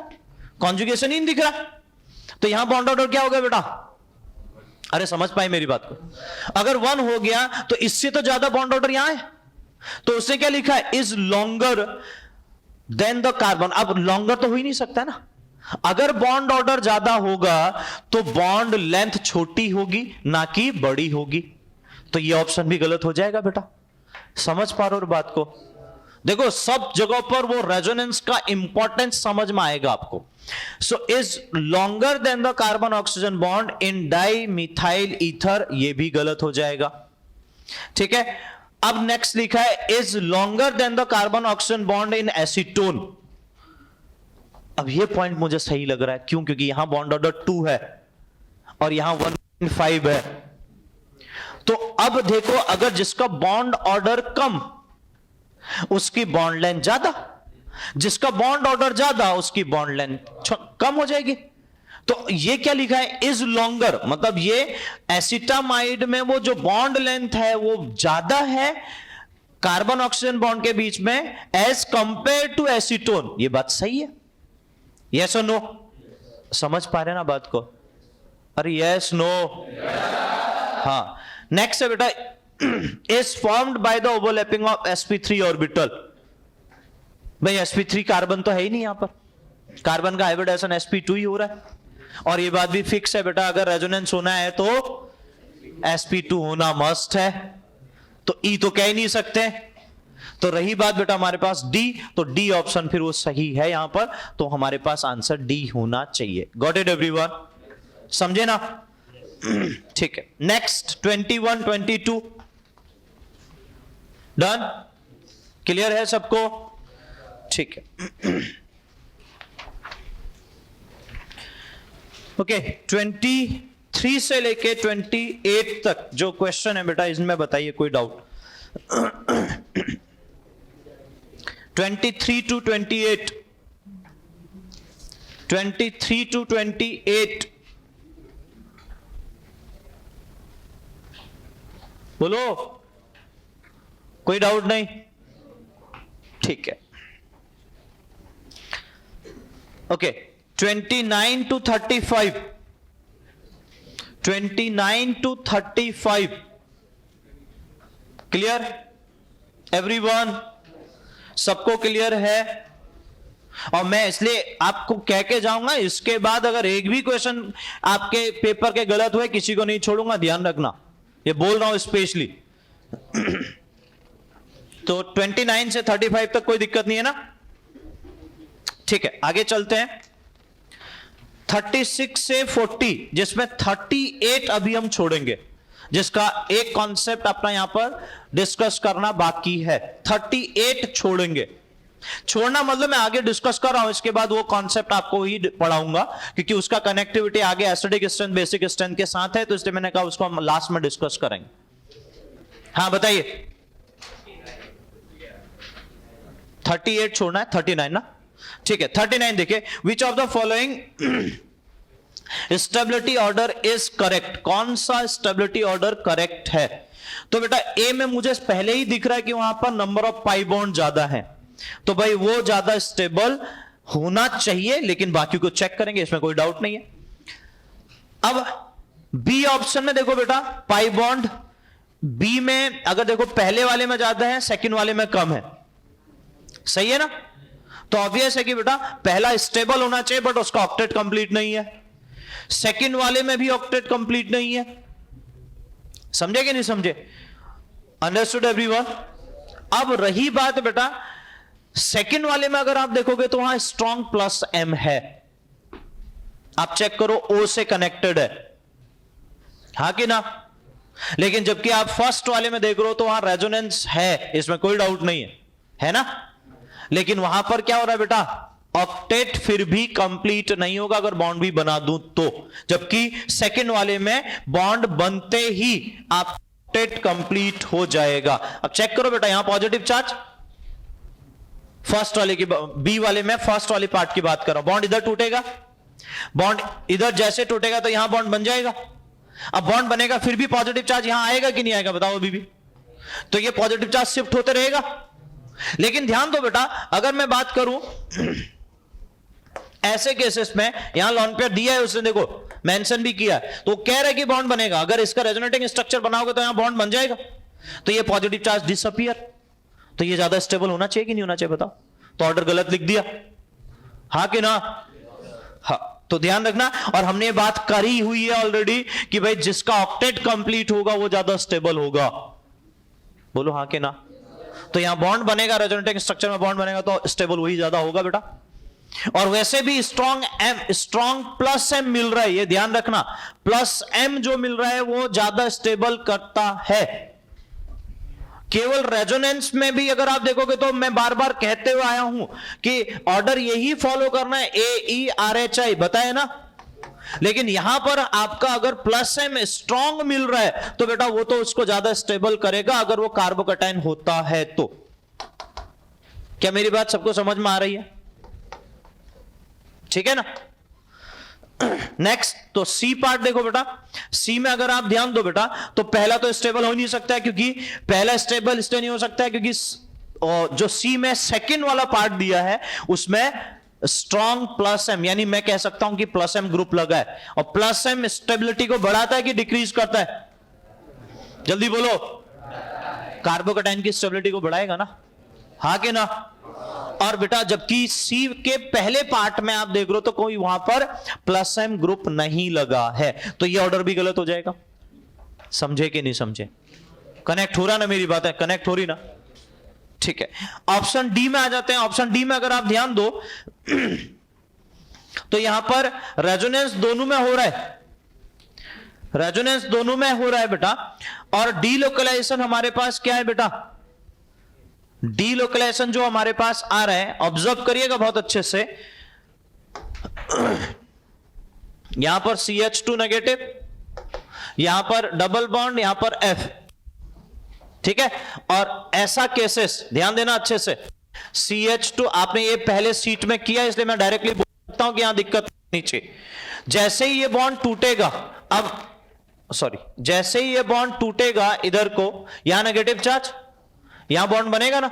कॉन्जुगेशन ही नहीं दिख रहा, तो यहां बॉन्ड ऑर्डर क्या हो गया बेटा, अरे समझ पाए मेरी बात को। अगर 1 हो गया तो इससे तो ज्यादा बॉन्ड ऑर्डर यहां है, तो उसने क्या लिखा है, is longer than the carbon. अब लॉन्गर तो हो ही नहीं सकता ना, अगर बॉन्ड ऑर्डर ज्यादा होगा तो बॉन्ड लेंथ छोटी होगी ना कि बड़ी होगी, तो ये ऑप्शन भी गलत हो जाएगा बेटा। समझ पा रहे हो बात को? देखो सब जगहों पर वो रेजोनेंस का इंपॉर्टेंस समझ में आएगा आपको। So is longer than the carbon oxygen bond in dimethyl ether, ये भी गलत हो जाएगा। ठीक है, अब नेक्स्ट लिखा है, is longer than the carbon oxygen bond in acetone. अब ये पॉइंट मुझे सही लग रहा है, क्यों, क्योंकि यहां बॉन्ड ऑर्डर 2 है और यहां 1.5 है। तो अब देखो, अगर जिसका बॉन्ड ऑर्डर कम उसकी बॉन्ड लेंथ ज्यादा, जिसका बॉन्ड ऑर्डर ज्यादा उसकी बॉन्ड लेंथ कम हो जाएगी। तो ये क्या लिखा है, इज लॉन्गर, मतलब ये एसिटामाइड में वो जो बॉन्ड लेंथ है वो ज्यादा है कार्बन ऑक्सीजन बॉन्ड के बीच में एज कंपेयर टू एसीटोन। ये बात सही है, यस और नो? समझ पा रहे ना बात को? अरे यस नो? हाँ, नेक्स्ट है बेटा, is formed by the overlapping of sp3 orbital. भाई sp3 कार्बन तो है ही नहीं यहां पर, कार्बन का हाइब्रिडेशन sp2 ही हो रहा है, और ये बात भी फिक्स है बेटा, अगर रेजोनेंस होना है तो sp2 होना मस्ट है, तो E तो कह ही नहीं सकते। तो रही बात बेटा हमारे पास D, तो D ऑप्शन फिर वो सही है यहां पर, तो हमारे पास आंसर D होना चाहिए। Got it everyone? समझे ना? ठीक है, नेक्स्ट 21, 22 डन, क्लियर है सबको? ठीक है, ओके 23 से लेके 28 तक जो क्वेश्चन है बेटा, इसमें बताइए कोई डाउट? 23 to 28, 23 to 28 बोलो, कोई डाउट नहीं? ठीक है, okay 29 to 35, 29 to 35 clear everyone? सबको क्लियर है? और मैं इसलिए आपको कह के जाऊंगा, इसके बाद अगर एक भी क्वेश्चन आपके पेपर के गलत हुए किसी को नहीं छोड़ूंगा, ध्यान रखना, ये बोल रहा हूं स्पेशली। तो 29 से 35 तक कोई दिक्कत नहीं है ना? ठीक है, आगे चलते हैं। 36 से 40, जिसमें 38 अभी हम छोड़ेंगे, जिसका एक कॉन्सेप्ट अपना यहां पर डिस्कस करना बाकी है। 38 छोड़ेंगे। छोड़ना मतलब मैं आगे डिस्कस कर रहा हूं, इसके बाद वो कॉन्सेप्ट आपको ही पढ़ाऊंगा, क्योंकि उसका कनेक्टिविटी आगे एसिडिक स्ट्रेंथ बेसिक स्ट्रेंथ के साथ है, तो इसलिए मैंने कहा उसको हम लास्ट में डिस्कस करेंगे। हाँ बताइए, 38 छोड़ना है, 39 ना? ठीक है, 39 देखिए, विच of the following stability order is correct? कौन सा स्टेबिलिटी ऑर्डर करेक्ट है? तो बेटा ए में मुझे पहले ही दिख रहा है कि वहां पर नंबर ऑफ पाई बॉन्ड ज्यादा है, तो भाई वो ज्यादा स्टेबल होना चाहिए, लेकिन बाकी को चेक करेंगे, इसमें कोई डाउट नहीं है। अब बी ऑप्शन में देखो बेटा, पाई बॉन्ड बी में अगर देखो पहले वाले में ज्यादा है, सेकंड वाले में कम है, सही है ना? तो ऑब्वियस है कि बेटा पहला स्टेबल होना चाहिए, बट उसका ऑक्टेट कंप्लीट नहीं है। सेकंड वाले में भी ऑक्टेट कंप्लीट नहीं है। समझे कि नहीं समझे? Understood everyone? अब रही बात बेटा सेकंड वाले में, अगर आप देखोगे तो वहां स्ट्रॉन्ग प्लस एम है, आप चेक करो ओ से कनेक्टेड है, हाँ कि ना? लेकिन जबकि आप फर्स्ट वाले में देख रहे हो तो वहां रेजोनेंस है, इसमें कोई डाउट नहीं है ना? लेकिन वहां पर क्या हो रहा है बेटा, ऑक्टेट फिर भी कंप्लीट नहीं होगा अगर बॉन्ड भी बना दूं तो, जबकि सेकंड वाले में बॉन्ड बनते ही ऑक्टेट कंप्लीट हो जाएगा। अब चेक करो बेटा, यहां पॉजिटिव चार्ज फर्स्ट वाले की, बी वाले में फर्स्ट वाले पार्ट की बात कर रहा हूं, बॉन्ड इधर टूटेगा, बॉन्ड इधर जैसे टूटेगा तो यहां बॉन्ड बन जाएगा। अब बॉन्ड बनेगा फिर भी पॉजिटिव चार्ज यहां आएगा कि नहीं आएगा, बताओ अभी भी? तो ये पॉजिटिव चार्ज शिफ्ट होते रहेगा। लेकिन ध्यान दो बेटा, अगर मैं बात करूं ऐसे केसेस में, यहां लॉन पेयर दिया है उसने, देखो मेंशन भी किया है, तो कह रहा है कि बॉन्ड बनेगा, अगर इसका रेजोनेटिंग स्ट्रक्चर बनाओगे तो यहां बॉन्ड बन जाएगा, तो ये पॉजिटिव चार्ज डिसअपीयर, तो ये ज्यादा स्टेबल होना चाहिए कि नहीं होना चाहिए, बताओ? तो ऑर्डर गलत लिख दिया, हाँ कि ना? हाँ, तो ध्यान रखना। और हमने ये बात करी हुई है ऑलरेडी कि भाई जिसका ऑक्टेट कंप्लीट होगा वो ज्यादा स्टेबल होगा, बोलो हाँ कि ना? तो यहां बॉन्ड बनेगा, रेजोनेटिंग स्ट्रक्चर में बॉन्ड बनेगा तो स्टेबल वही ज्यादा होगा बेटा। और वैसे भी स्ट्रॉन्ग प्लस एम मिल रहा है, ये ध्यान रखना, प्लस एम जो मिल रहा है वो ज्यादा स्टेबल करता है। केवल रेजोनेंस में भी अगर आप देखोगे तो मैं बार बार कहते हुए आया हूं कि ऑर्डर यही फॉलो करना है, AERHI बताया ना? लेकिन यहां पर आपका अगर प्लस एम स्ट्रॉन्ग मिल रहा है तो बेटा वो तो उसको ज्यादा स्टेबल करेगा अगर वो कार्बोकैटायन होता है तो। क्या मेरी बात सबको समझ में आ रही है? ठीक है ना? नेक्स्ट, तो सी पार्ट देखो बेटा, सी में अगर आप ध्यान दो बेटा, तो पहला तो स्टेबल हो नहीं सकता है, क्योंकि पहला स्टेबल इसलिए नहीं हो सकता है क्योंकि जो सी में सेकंड वाला पार्ट दिया है उसमें स्ट्रॉन्ग प्लस एम, यानी मैं कह सकता हूं कि प्लस एम ग्रुप लगा है, और प्लस एम स्टेबिलिटी को बढ़ाता है कि डिक्रीज करता है? जल्दी बोलो, कार्बोकैटायन की स्टेबिलिटी को बढ़ाएगा ना, हाँ कि ना? और बेटा जबकि सी के पहले पार्ट में आप देख रहे हो तो कोई वहां पर प्लस एम ग्रुप नहीं लगा है, तो ये ऑर्डर भी गलत हो जाएगा। समझे कि नहीं समझे? कनेक्ट हो रहा ना मेरी बात है? कनेक्ट हो रही ना? ठीक है, ऑप्शन डी में आ जाते हैं। ऑप्शन डी में अगर आप ध्यान दो तो यहां पर रेजोनेंस दोनों में हो रहा है, रेजोनेंस दोनों में हो रहा है बेटा, और डीलोकलाइजेशन हमारे पास क्या है बेटा? डीलोकलाइजेशन जो हमारे पास आ रहा है, ऑब्जर्व करिएगा बहुत अच्छे से, यहां पर CH2 नेगेटिव, यहां पर डबल बॉन्ड, यहां पर F, ठीक है? और ऐसा केसेस ध्यान देना अच्छे से, CH2 आपने ये पहले सीट में किया इसलिए मैं डायरेक्टली बोल सकता हूं कि यहां दिक्कत नीचे, जैसे ही ये बॉन्ड टूटेगा, अब सॉरी, जैसे ही ये बॉन्ड टूटेगा इधर को, यहां नेगेटिव चार्ज, यहां बॉन्ड बनेगा ना,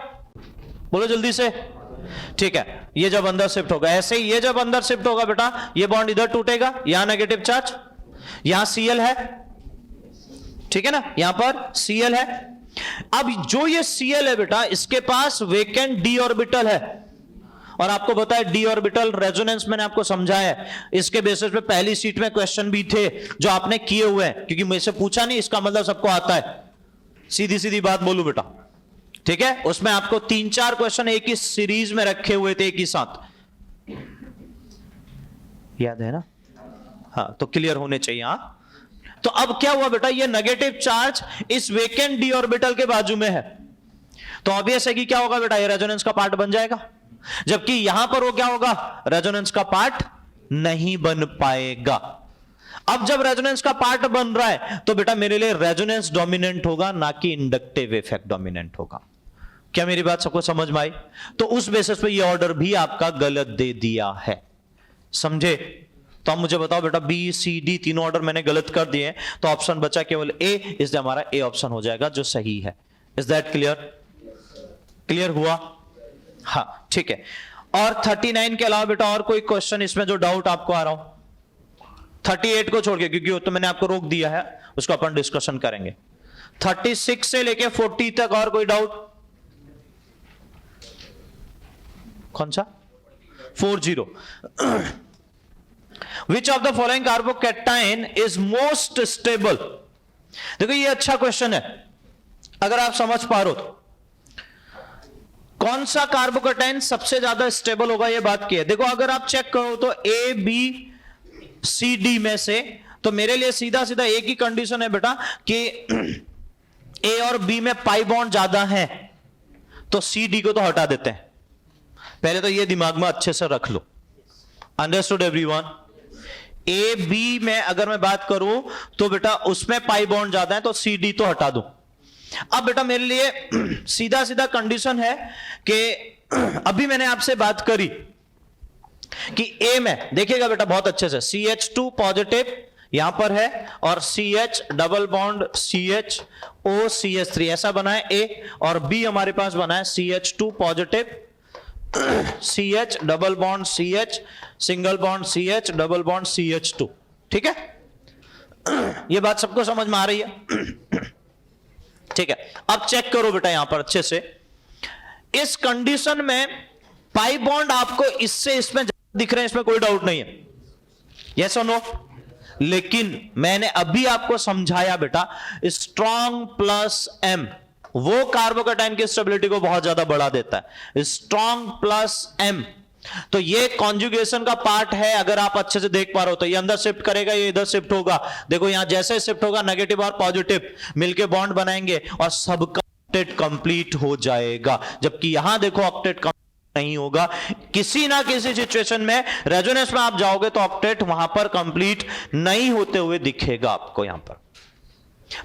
बोलो जल्दी से। ठीक है, ये जब अंदर शिफ्ट होगा, ऐसे ही ये जब अंदर शिफ्ट होगा बेटा, ये बॉन्ड इधर टूटेगा, यहां नेगेटिव चार्ज, यहां Cl है, ठीक है ना? यहां पर Cl है। अब जो ये Cl है बेटा, इसके पास वेकेंट d ऑर्बिटल है, और आपको पता है डी ऑर्बिटल रेजोनेंस मैंने आपको समझाया है, इसके बेसिस पे पहली सीट में क्वेश्चन भी थे जो आपने किए हुए हैं, क्योंकि मुझे से पूछा नहीं इसका मतलब सबको आता है, सीधी सीधी बात बोलूं बेटा, ठीक है। उसमें आपको 3-4 क्वेश्चन एक ही सीरीज में रखे हुए थे एक ही साथ, याद है ना? हाँ, तो क्लियर होने चाहिए। हाँ, तो अब क्या हुआ बेटा, ये नेगेटिव चार्ज इस वेकेंट डी ऑर्बिटल के बाजू में है, तो ऑब्वियस है कि क्या होगा बेटा, ये रेजोनेंस का पार्ट बन जाएगा, जबकि यहां पर वो क्या होगा, रेजोनेंस का पार्ट नहीं बन पाएगा। अब जब रेजोनेंस का पार्ट बन रहा है तो बेटा मेरे लिए रेजोनेंस डोमिनेंट होगा, ना कि इंडक्टिव इफेक्ट डोमिनेंट होगा। क्या मेरी बात सबको समझ में आई? तो उस बेसिस पे ये ऑर्डर भी आपका गलत दे दिया है, समझे? तो अब मुझे बताओ बेटा, बी सी डी तीनों ऑर्डर मैंने गलत कर दिए, तो ऑप्शन बचा केवल ए, इसलिए हमारा ए ऑप्शन हो जाएगा जो सही है। Is that clear? क्लियर हुआ? हाँ, ठीक है। और 39 के अलावा बेटा और कोई क्वेश्चन इसमें जो डाउट आपको आ रहा हो? 38 को छोड़ के, क्योंकि वो तो मैंने आपको रोक दिया है, उसको अपन डिस्कशन करेंगे। 36 से लेके 40 तक और कोई डाउट? कौन सा? 40। Which of the following carbocation is most stable? देखो ये अच्छा क्वेश्चन है, अगर आप समझ पा रहे हो तो। कौन सा कार्बोकैटायन सबसे ज्यादा स्टेबल होगा, ये बात की है। देखो अगर आप चेक करो तो ए बी सी डी में से, तो मेरे लिए सीधा सीधा एक ही कंडीशन है बेटा कि ए और बी में पाई बॉन्ड ज्यादा है, तो सी डी को तो हटा देते हैं। पहले तो ये दिमाग में अच्छे से रख लो। Understood everyone? ए बी में अगर मैं बात करूं तो बेटा उसमें पाई बॉन्ड ज्यादा है, तो सी डी तो हटा दूं। अब बेटा मेरे लिए सीधा सीधा कंडीशन है कि अभी मैंने आपसे बात करी कि ए में देखिएगा बेटा बहुत अच्छे से, CH2 पॉजिटिव यहां पर है और CH double bond CH O CH3 ऐसा बना है ए, और बी हमारे पास बना है CH2 positive CH double bond CH single bond CH double bond CH2। ठीक है, ये बात सबको समझ में आ रही है? ठीक है, अब चेक करो बेटा यहां पर अच्छे से, इस कंडीशन में पाई बॉन्ड आपको इससे इसमें दिख रहे हैं, इसमें कोई डाउट नहीं है, यस और नो? लेकिन मैंने अभी आपको समझाया बेटा, स्ट्रॉन्ग प्लस एम वो कार्बोकैटायन की स्टेबिलिटी को बहुत ज्यादा बढ़ा देता है, स्ट्रॉन्ग प्लस एम। तो ये कॉन्जुगेशन का पार्ट है, अगर आप अच्छे से देख पा रहे हो तो ये अंदर शिफ्ट करेगा, ये इधर शिफ्ट होगा। देखो यहां जैसे शिफ्ट होगा नेगेटिव और पॉजिटिव मिलके बॉन्ड बनाएंगे और सबका ऑक्टेट कंप्लीट हो जाएगा, जबकि यहां देखो ऑक्टेट नहीं होगा। किसी ना किसी सिचुएशन में रेजोनेंस में आप जाओगे तो ऑक्टेट वहां पर कंप्लीट नहीं होते हुए दिखेगा आपको यहां पर।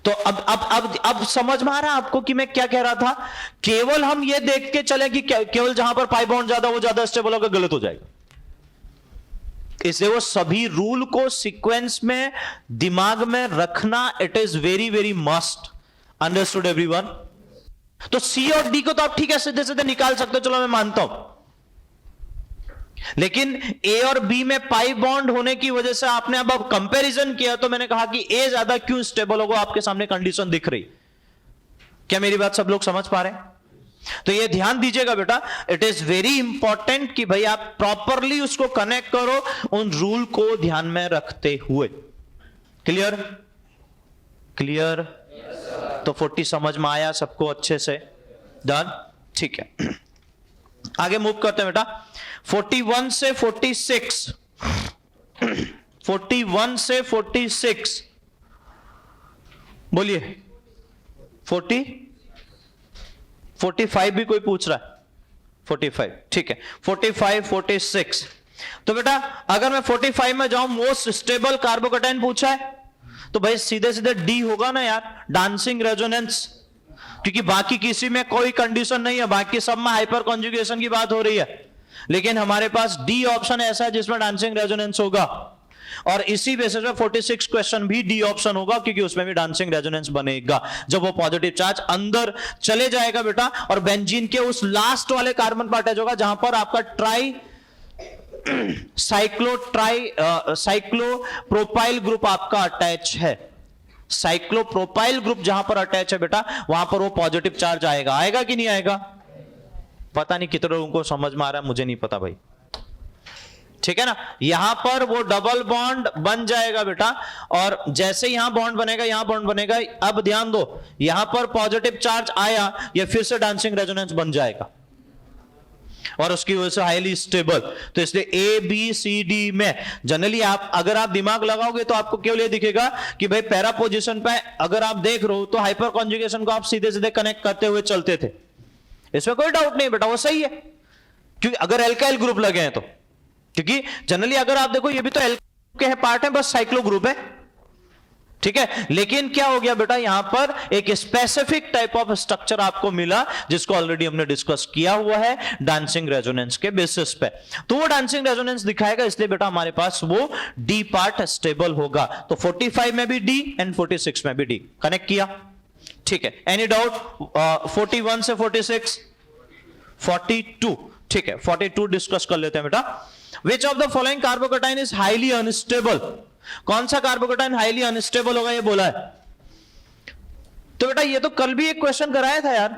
तो अब समझ में आ रहा है आपको कि मैं क्या कह रहा था? केवल हम ये देख के चले कि केवल जहां पर पाई बॉन्ड ज्यादा वो ज्यादा स्टेबल होगा, गलत हो जाएगा। इसलिए वो सभी रूल को सीक्वेंस में दिमाग में रखना, it is very very must. Understood everyone? तो सी और डी को तो आप ठीक है सीधे सीधे निकाल सकते हो, चलो मैं मानता हूं, लेकिन ए और बी में पाई बॉन्ड होने की वजह से आपने अब कंपैरिजन किया, तो मैंने कहा कि ए ज्यादा क्यों स्टेबल होगा, आपके सामने कंडीशन दिख रही। क्या मेरी बात सब लोग समझ पा रहे हैं? तो ये ध्यान दीजिएगा बेटा, इट इज वेरी इंपॉर्टेंट कि भाई आप प्रॉपरली उसको कनेक्ट करो उन रूल को ध्यान में रखते हुए। क्लियर? क्लियर? तो 40 समझ में आया सबको अच्छे से? डन? ठीक है, आगे मूव करते हैं बेटा। 41 से 46 41 से 46 बोलिए। 45 भी कोई पूछ रहा है? 45 ठीक है। 45 46 तो बेटा अगर मैं 45 में जाऊं, मोस्ट स्टेबल कार्बोकैटायन पूछा है, तो भाई सीधे सीधे डी होगा ना यार, डांसिंग रेजोनेंस, क्योंकि बाकी किसी में कोई कंडीशन नहीं है, बाकी सब में हाइपर कॉन्जुगेशन की बात हो रही है, लेकिन हमारे पास डी ऑप्शन ऐसा है जिसमें डांसिंग रेजोनेंस होगा, और इसी बेसिस पे 46 क्वेश्चन भी डी ऑप्शन होगा, क्योंकि उसमें भी डांसिंग रेजोनेंस बनेगा जब वो पॉजिटिव चार्ज अंदर चले जाएगा बेटा, और बेंजीन के उस लास्ट वाले कार्बन पर अटैच होगा जहां पर आपका साइक्लोप्रोपाइल ग्रुप आपका अटैच है। साइक्लोप्रोपाइल ग्रुप जहां पर अटैच है बेटा, वहां पर वो पॉजिटिव चार्ज आएगा, आएगा कि नहीं आएगा? पता नहीं कितने लोगों को समझ में आ रहा है, मुझे नहीं पता भाई, ठीक है ना। यहां पर वो डबल बॉन्ड बन जाएगा बेटा, और जैसे यहां बॉन्ड बनेगा यहां बॉन्ड बनेगा। अब ध्यान दो, यहां पर पॉजिटिव चार्ज आया, ये फिर से डांसिंग रेजोनेंस बन जाएगा और उसकी वजह से हाईली स्टेबल। तो इसलिए ए बी सी डी में जनरली आप अगर आप दिमाग लगाओगे तो आपको केवल ये दिखेगा कि भाई पैरा पोजीशन पे अगर आप देख रहे हो तो हाइपर कॉन्जुगेशन को आप सीधे सीधे कनेक्ट करते हुए चलते थे, इसमें कोई डाउट नहीं बेटा, वो सही है, क्योंकि अगर एल्काइल ग्रुप लगे हैं तो, क्योंकि जनरली अगर आप देखो ये भी तो एल्काइल के पार्ट है, बस साइक्लो ग्रुप है, ठीक है। लेकिन क्या हो गया बेटा, यहां पर एक स्पेसिफिक टाइप ऑफ स्ट्रक्चर आपको मिला जिसको ऑलरेडी हमने डिस्कस किया हुआ है डांसिंग रेजोनेंस के बेसिस पे। तो वो डांसिंग रेजोनेंस दिखाएगा, इसलिए बेटा हमारे पास वो डी पार्ट स्टेबल होगा। तो 45 में भी डी एंड 46 में भी डी कनेक्ट किया, ठीक है। Any doubt? 41 से 46, 42, ठीक है। 42 डिस्कस कर लेते हैं बेटा। विच of the following carbocation is highly unstable? कौन सा कार्बोकेटाइन हाईली अनस्टेबल होगा ये बोला है। तो बेटा ये तो कल भी एक क्वेश्चन कराया था यार,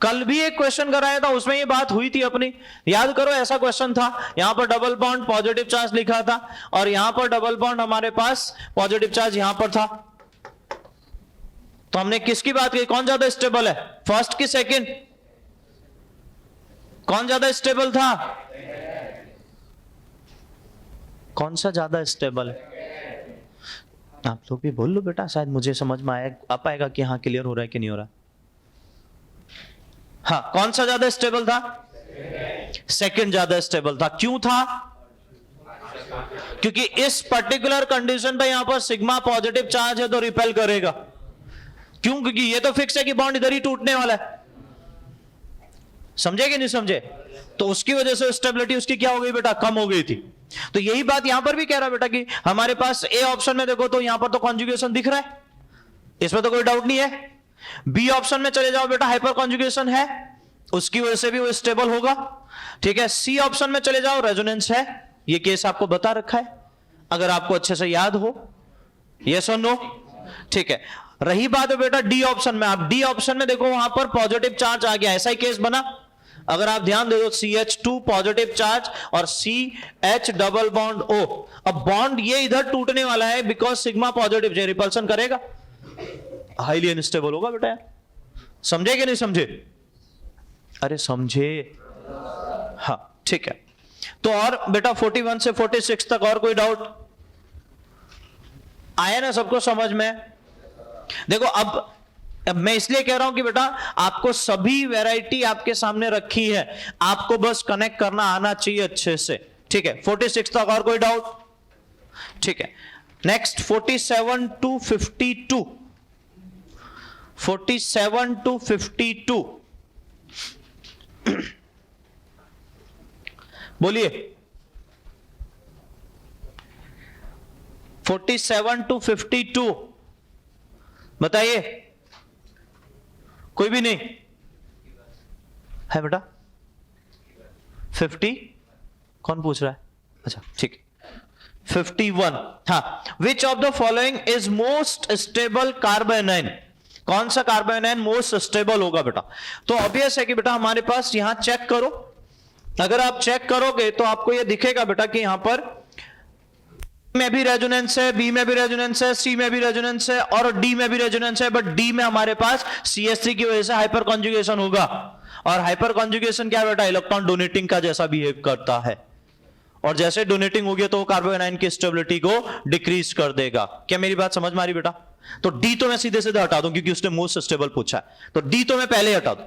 कल भी एक क्वेश्चन कराया था, उसमें ये बात हुई थी अपनी, याद करो। ऐसा क्वेश्चन था, यहां पर डबल बॉन्ड पॉजिटिव चार्ज लिखा था और यहां पर डबल बॉन्ड हमारे पास पॉजिटिव चार्ज यहां पर था। तो हमने किसकी बात की, कौन ज्यादा स्टेबल है, फर्स्ट की सेकंड? कौन ज्यादा स्टेबल था? कौन सा ज्यादा स्टेबल है? आप लोग भी बोल लो बेटा, शायद मुझे समझ में आ पाएगा कि हाँ क्लियर हो रहा है कि नहीं हो रहा। हाँ, कौन सा ज्यादा स्टेबल था? सेकंड ज्यादा स्टेबल था। क्यों था? क्योंकि इस पर्टिकुलर कंडीशन पे यहां पर सिग्मा पॉजिटिव चार्ज है तो रिपेल करेगा। क्यों? क्योंकि ये तो फिक्स है कि बॉन्ड इधर ही टूटने वाला है, समझे कि नहीं समझे? तो उसकी वजह से स्टेबिलिटी उसकी क्या हो गई बेटा, कम हो गई थी। तो यही बात यहां पर भी कह रहा है बेटा कि हमारे पास ए ऑप्शन में देखो तो यहां पर तो कॉन्जुगेशन दिख रहा है, इसमें तो कोई डाउट नहीं है। बी ऑप्शन में चले जाओ बेटा, हाइपर कॉन्जुगेशन है, उसकी वजह से भी वो स्टेबल होगा, ठीक है। सी ऑप्शन में चले जाओ, रेजोनेंस है, ये केस आपको बता रखा है अगर आपको अच्छे से याद हो, यस और नो, ठीक है। रही बात है बेटा डी ऑप्शन में, आप डी ऑप्शन में देखो वहां पर पॉजिटिव चार्ज आ गया, ऐसा ही केस बना। अगर आप ध्यान दे दो, CH2 पॉजिटिव चार्ज और CH डबल बॉन्ड O, अब बॉन्ड ये इधर टूटने वाला है बिकॉज सिग्मा पॉजिटिव, जो रिपल्सन करेगा, हाईली अनस्टेबल होगा बेटा। समझे कि नहीं समझे? अरे समझे, हाँ ठीक है। तो और बेटा 41 से 46 तक और कोई डाउट आया ना सबको समझ में? देखो अब मैं इसलिए कह रहा हूं कि बेटा आपको सभी वैरायटी आपके सामने रखी है, आपको बस कनेक्ट करना आना चाहिए अच्छे से, ठीक है। 46 तक और कोई डाउट? ठीक है। नेक्स्ट 47 टू 52, 47 टू 52 बोलिए। 47 टू 52 बताइए। कोई भी नहीं है बेटा? 50 कौन पूछ रहा है? अच्छा ठीक। 51, हाँ। Which of the following is most stable carbanion? कौन सा कार्बोनाइन मोस्ट स्टेबल होगा बेटा? तो ऑब्वियस है कि बेटा हमारे पास यहां चेक करो, अगर आप चेक करोगे तो आपको यह दिखेगा बेटा कि यहां पर में भी रेजोनेंस है, बी में भी रेजोनेंस है, सी में भी रेजोनेंस है और डी में भी रेजोनेंस है, बट डी में हमारे पास CH3 की वजह से हाइपर कॉन्जुगेशन होगा। और हाइपर कॉन्जुगेशन क्या बेटा? इलेक्ट्रॉन डोनेटिंग का जैसा बिहेव करता है, और जैसे डोनेटिंग होगी तो कार्बोनाइन की स्टेबिलिटी को डिक्रीज कर देगा। क्या मेरी बात समझ में आ रही बेटा? तो डी तो मैं सीधे सीधे हटा दूं क्योंकि उसने मोस्ट स्टेबल पूछा है, तो डी तो मैं पहले हटा दूं।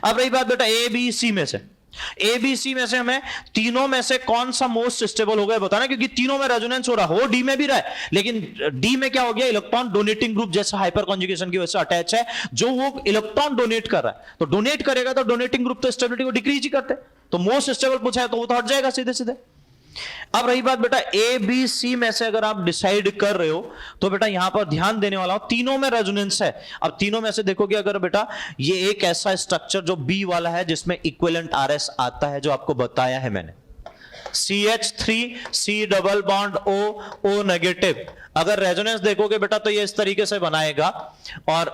अब रही बात बेटा ए बी सी में से, ए बी सी में से हमें तीनों में से कौन सा मोस्ट स्टेबल होगा बताना, क्योंकि तीनों में रेजोनेंस हो रहा हो, डी में भी रहा है, लेकिन डी में क्या हो गया, इलेक्ट्रॉन डोनेटिंग ग्रुप जैसा हाइपर कॉन्जुगेशन की वजह से अटैच है, जो वो इलेक्ट्रॉन डोनेट कर रहा है, तो डोनेट करेगा तो डोनेटिंग ग्रुप तो स्टेबिलिटी को डिक्रीज ही करते हैं, तो मोस्ट स्टेबल पूछा है तो वो तो हट जाएगा सीधे सीधे। अब रही बात बेटा ए बी सी में से अगर आप डिसाइड कर रहे हो तो बेटा यहां पर ध्यान देने वाला हो, तीनों में रेजोनेंस है। अब तीनों में से देखोगे अगर बेटा ये एक ऐसा स्ट्रक्चर जो बी वाला है जिसमें इक्विवेलेंट RS आता है, जो आपको बताया है मैंने, CH3 C double bond O negative. अगर रेजोनेंस देखोगे बेटा तो ये इस तरीके से बनाएगा और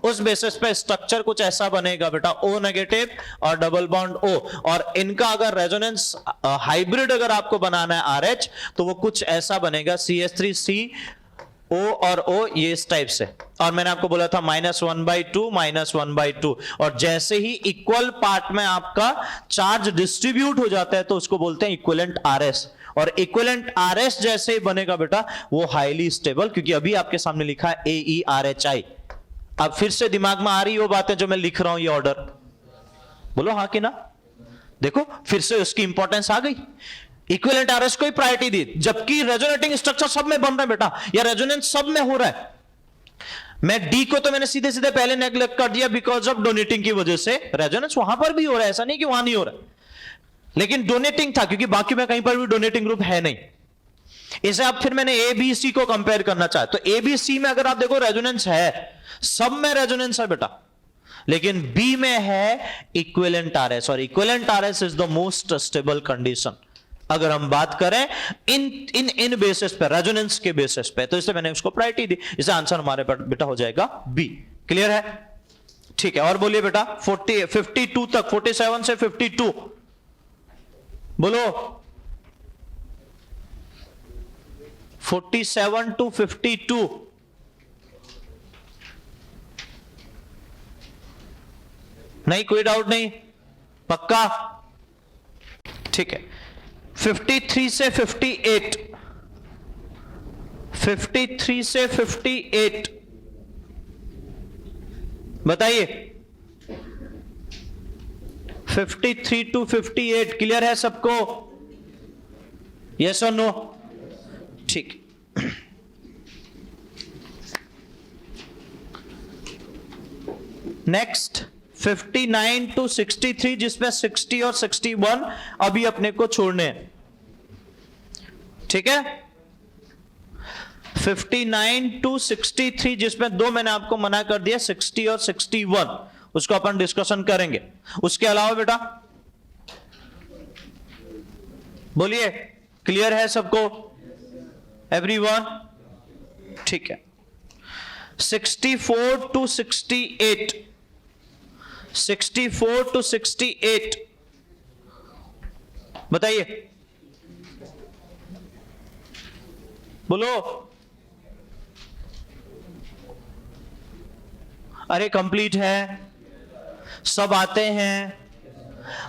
उस बेसिस पे स्ट्रक्चर कुछ ऐसा बनेगा बेटा, O नेगेटिव और डबल बॉन्ड O, और इनका अगर रेजोनेंस हाइब्रिड अगर आपको बनाना है RH तो वो कुछ ऐसा बनेगा CH3 C O और O, ये इस टाइप से। और मैंने आपको बोला था -1/2 -1/2, और जैसे ही इक्वल पार्ट में आपका चार्ज डिस्ट्रीब्यूट हो जाता है तो उसको बोलते हैं इक्विवेलेंट RS, और इक्विवेलेंट RS जैसे ही बनेगा बेटा वो हाईली स्टेबल, क्योंकि अभी आपके सामने लिखा है AeRHI। अब फिर से दिमाग में आ रही वो बातें जो मैं लिख रहा हूं, ये ऑर्डर बोलो हाँ कि ना। देखो फिर से उसकी इंपॉर्टेंस आ गई। इक्विवेलेंट RS को ही प्रायोरिटी दी, जबकि रेजोनेटिंग स्ट्रक्चर सब में बन रहा है बेटा, या रेजोनेंस सब में हो रहा है। मैं D को तो मैंने सीधे सीधे पहले नेग्लेक्ट कर दिया बिकॉज ऑफ डोनेटिंग की वजह से। रेजोनेंस वहां पर भी हो रहा है, ऐसा नहीं कि वहां नहीं हो रहा है, लेकिन डोनेटिंग था क्योंकि बाकी में कहीं पर भी डोनेटिंग ग्रुप है नहीं। इसे अब फिर मैंने ABC को कंपेयर करना चाहा तो ABC में अगर आप देखो रेजोनेंस है, सब में रेजोनेंस है बेटा, लेकिन B में है इक्विवेलेंट RS, और equivalent RS is the most stable condition अगर हम बात करें इन बेसिस पे, रेजोनेंस के बेसिस पे। तो इसलिए मैंने उसको प्रायोरिटी दी, इसे आंसर हमारे बेटा हो जाएगा B। क्लियर है? ठीक है, और बोलिए बेटा 52 तक, 47 से 52 बोलो। 47 to 52 नहीं, कोई डाउट नहीं, पक्का? ठीक है, 53 से 58, 53 से 58 बताइए। 53 to 58 क्लियर है सबको? यस और नो? ठीक। नेक्स्ट 59 to 63 जिसमें 60 और 61 अभी अपने को छोड़ने हैं। ठीक है, 59 to 63 जिसमें दो मैंने आपको मना कर दिया, 60 और 61, उसको अपन डिस्कशन करेंगे। उसके अलावा बेटा बोलिए, क्लियर है सबको? एवरीवन? ठीक है, 64 to 68, 64 to 68 बताइए, बोलो। अरे कंप्लीट है, सब आते हैं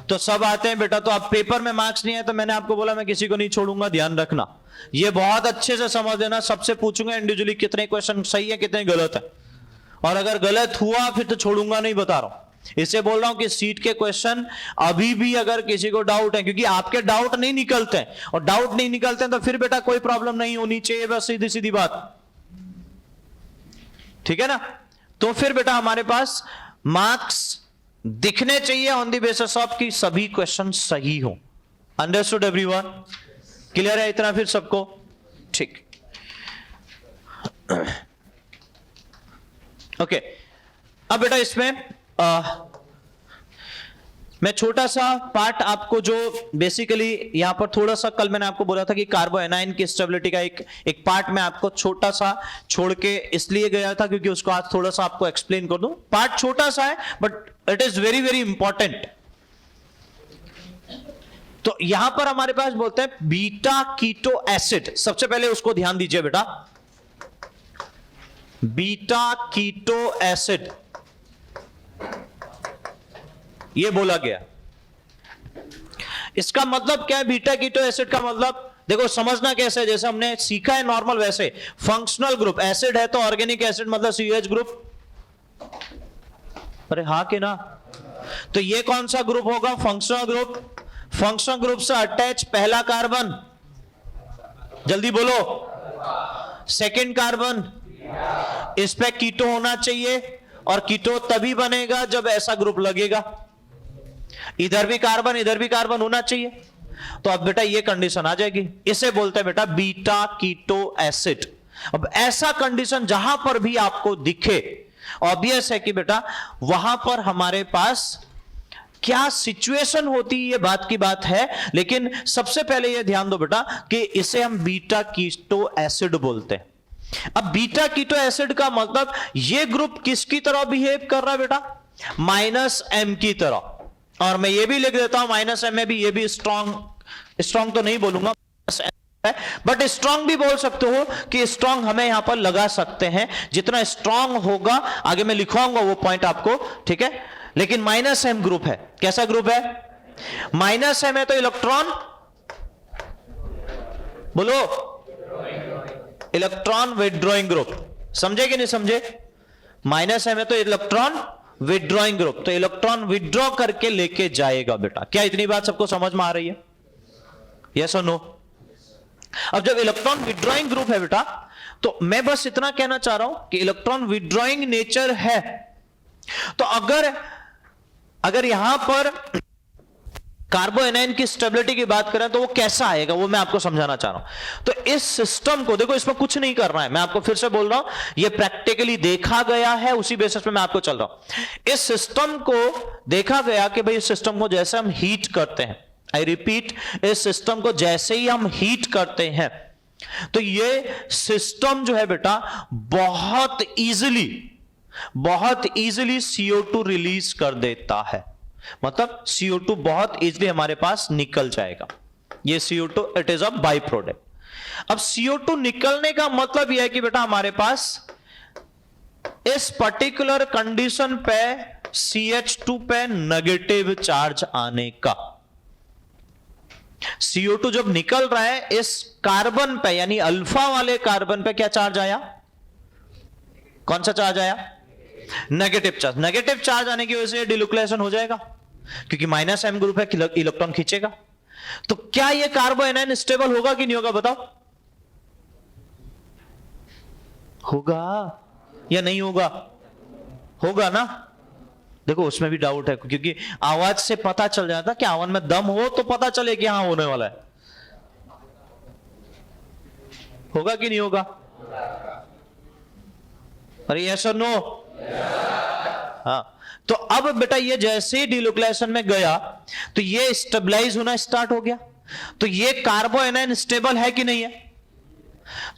तो सब आते हैं बेटा, तो अब पेपर में मार्क्स नहीं है तो मैंने आपको बोला मैं किसी को नहीं छोड़ूंगा, ध्यान रखना। ये बहुत अच्छे से समझ लेना, सबसे पूछूंगा इंडिविजुअली कितने क्वेश्चन सही है कितने गलत है, और अगर गलत हुआ फिर तो छोड़ूंगा नहीं, बता रहा हूं। इससे बोल रहा हूं कि सीट के क्वेश्चन अभी भी अगर किसी को डाउट है, क्योंकि आपके डाउट नहीं निकलते हैं, और डाउट नहीं निकलते हैं तो फिर बेटा कोई प्रॉब्लम नहीं होनी चाहिए, बस सीधी सीधी बात। ठीक है ना? तो फिर बेटा हमारे पास मार्क्स दिखने चाहिए ऑन द बेसिस ऑफ कि सभी क्वेश्चन सही हो। Understood everyone? क्लियर है इतना फिर सबको? ठीक, ओके। अब बेटा इसमें मैं छोटा सा पार्ट आपको जो बेसिकली यहां पर थोड़ा सा, कल मैंने आपको बोला था कि कार्बोएनाइन की स्टेबिलिटी का एक पार्ट मैं आपको छोटा सा छोड़ के इसलिए गया था क्योंकि उसको आज थोड़ा सा आपको एक्सप्लेन कर दूं। पार्ट छोटा सा है but it is very very important. तो यहां पर हमारे पास बोलते हैं बीटा कीटो एसिड, सबसे पहले उसको ध्यान दीजिए बेटा। बीटा कीटो एसिड ये बोला गया, इसका मतलब क्या है? बीटा कीटो एसिड का मतलब देखो समझना कैसे, जैसे हमने सीखा है नॉर्मल, वैसे फंक्शनल ग्रुप एसिड है तो ऑर्गेनिक एसिड मतलब CH ग्रुप। अरे हाँ कि ना? तो ये कौन सा ग्रुप होगा? Functional group. फंक्शनल ग्रुप से अटैच पहला कार्बन, जल्दी बोलो, सेकंड कार्बन, इस पे कीटो होना चाहिए, और कीटो तभी बनेगा जब ऐसा ग्रुप लगेगा, इधर भी कार्बन होना चाहिए। तो अब बेटा ये कंडीशन आ जाएगी, इसे बोलते हैं बेटा बीटा कीटो एसिड। अब ऐसा कंडीशन जहां पर भी आपको दिखे, ऑब्वियस है कि बेटा वहां पर हमारे पास क्या सिचुएशन होती ये बात की बात है, लेकिन सबसे पहले ये ध्यान दो बेटा कि इसे हम बीटा कीटो एसिड बोलते हैं। अब बीटा कीटो एसिड का मतलब ये ग्रुप किसकी तरह बिहेव कर रहा है बेटा, -M की तरह। और मैं ये भी लिख देता हूं -M में भी, ये भी स्ट्रॉन्ग तो नहीं बोलूंगा बट स्ट्रॉन्ग भी बोल सकते हो कि स्ट्रॉन्ग हमें यहां पर लगा सकते हैं। जितना स्ट्रॉन्ग होगा आगे मैं लिखवाऊंगा वो पॉइंट आपको, ठीक है। लेकिन -M ग्रुप है। कैसा ग्रुप है? -M है तो इलेक्ट्रॉन, बोलो, इलेक्ट्रॉन विथड्रॉइंग ग्रुप। समझे कि नहीं समझे? -M है तो इलेक्ट्रॉन विथड्रॉइंग ग्रुप, तो इलेक्ट्रॉन विथड्रॉ करके लेके जाएगा बेटा। क्या इतनी बात सबको समझ में आ रही है? यस और नो? अब जब इलेक्ट्रॉन विथड्रॉइंग ग्रुप है बेटा, तो मैं बस इतना कहना चाह रहा हूं कि इलेक्ट्रॉन विथड्रॉइंग नेचर है, तो अगर यहां पर कार्बोएनाइन की स्टेबिलिटी की बात करें तो वो कैसा आएगा, वो मैं आपको समझाना चाह रहा हूं। तो इस सिस्टम को देखो, इसमें कुछ नहीं करना है, मैं आपको फिर से बोल रहा हूं, ये प्रैक्टिकली देखा गया है, उसी बेसिस पे मैं आपको चल रहा हूं। इस सिस्टम को देखा गया कि भाई इस सिस्टम को जैसे हम हीट करते हैं, आई रिपीट, इस सिस्टम को जैसे ही हम हीट करते हैं तो ये सिस्टम जो है बेटा बहुत इजीली CO2 रिलीज कर देता है। मतलब CO2 बहुत इजीली हमारे पास निकल जाएगा। ये CO2 it is a by product. अब CO2 निकलने का मतलब यह है कि बेटा हमारे पास इस पर्टिकुलर कंडीशन पे CH2 पे नेगेटिव चार्ज आने का। CO2 जब निकल रहा है इस कार्बन पे, यानी अल्फा वाले कार्बन पे क्या चार्ज आया? कौन सा चार्ज आया? Negative charge. नेगेटिव चार्ज आने की वजह से डिन्यूक्लिएशन हो जाएगा, क्योंकि -M ग्रुप है, इलेक्ट्रॉन खींचेगा। तो क्या यह कार्बोएनाइन स्टेबल होगा कि नहीं होगा, बताओ? होगा या नहीं होगा? होगा ना। देखो उसमें भी डाउट है, क्योंकि आवाज से पता चल जाता कि आवाज में दम हो तो पता चले कि हाँ होने वाला है। होगा कि नहीं होगा? अरे यस और नो? हाँ। तो अब बेटा ये जैसे ही डिन्यूक्लिएशन में गया तो ये स्टेबलाइज होना स्टार्ट हो गया। तो ये कार्बोएनाइन स्टेबल है कि नहीं है?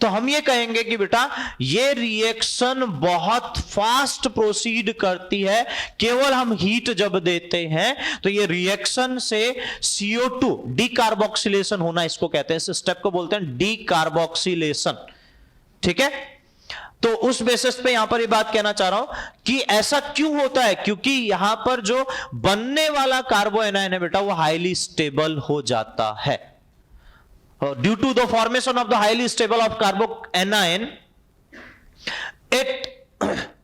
तो हम ये कहेंगे कि बेटा ये रिएक्शन बहुत फास्ट प्रोसीड करती है। केवल हम हीट जब देते हैं तो ये रिएक्शन से CO2 डीकार्बोक्सिलेशन होना, इसको कहते हैं, इस स्टेप को बोलते हैं डीकार्बोक्सिलेशन। ठीक है। तो उस बेसिस पे यहां पर ये बात कहना चाह रहा हूं कि ऐसा क्यों होता है, क्योंकि यहां पर जो बनने वाला कार्बोएनाइन है बेटा वो हाईली स्टेबल हो जाता है। Due to the formation of the highly stable of carboanion, it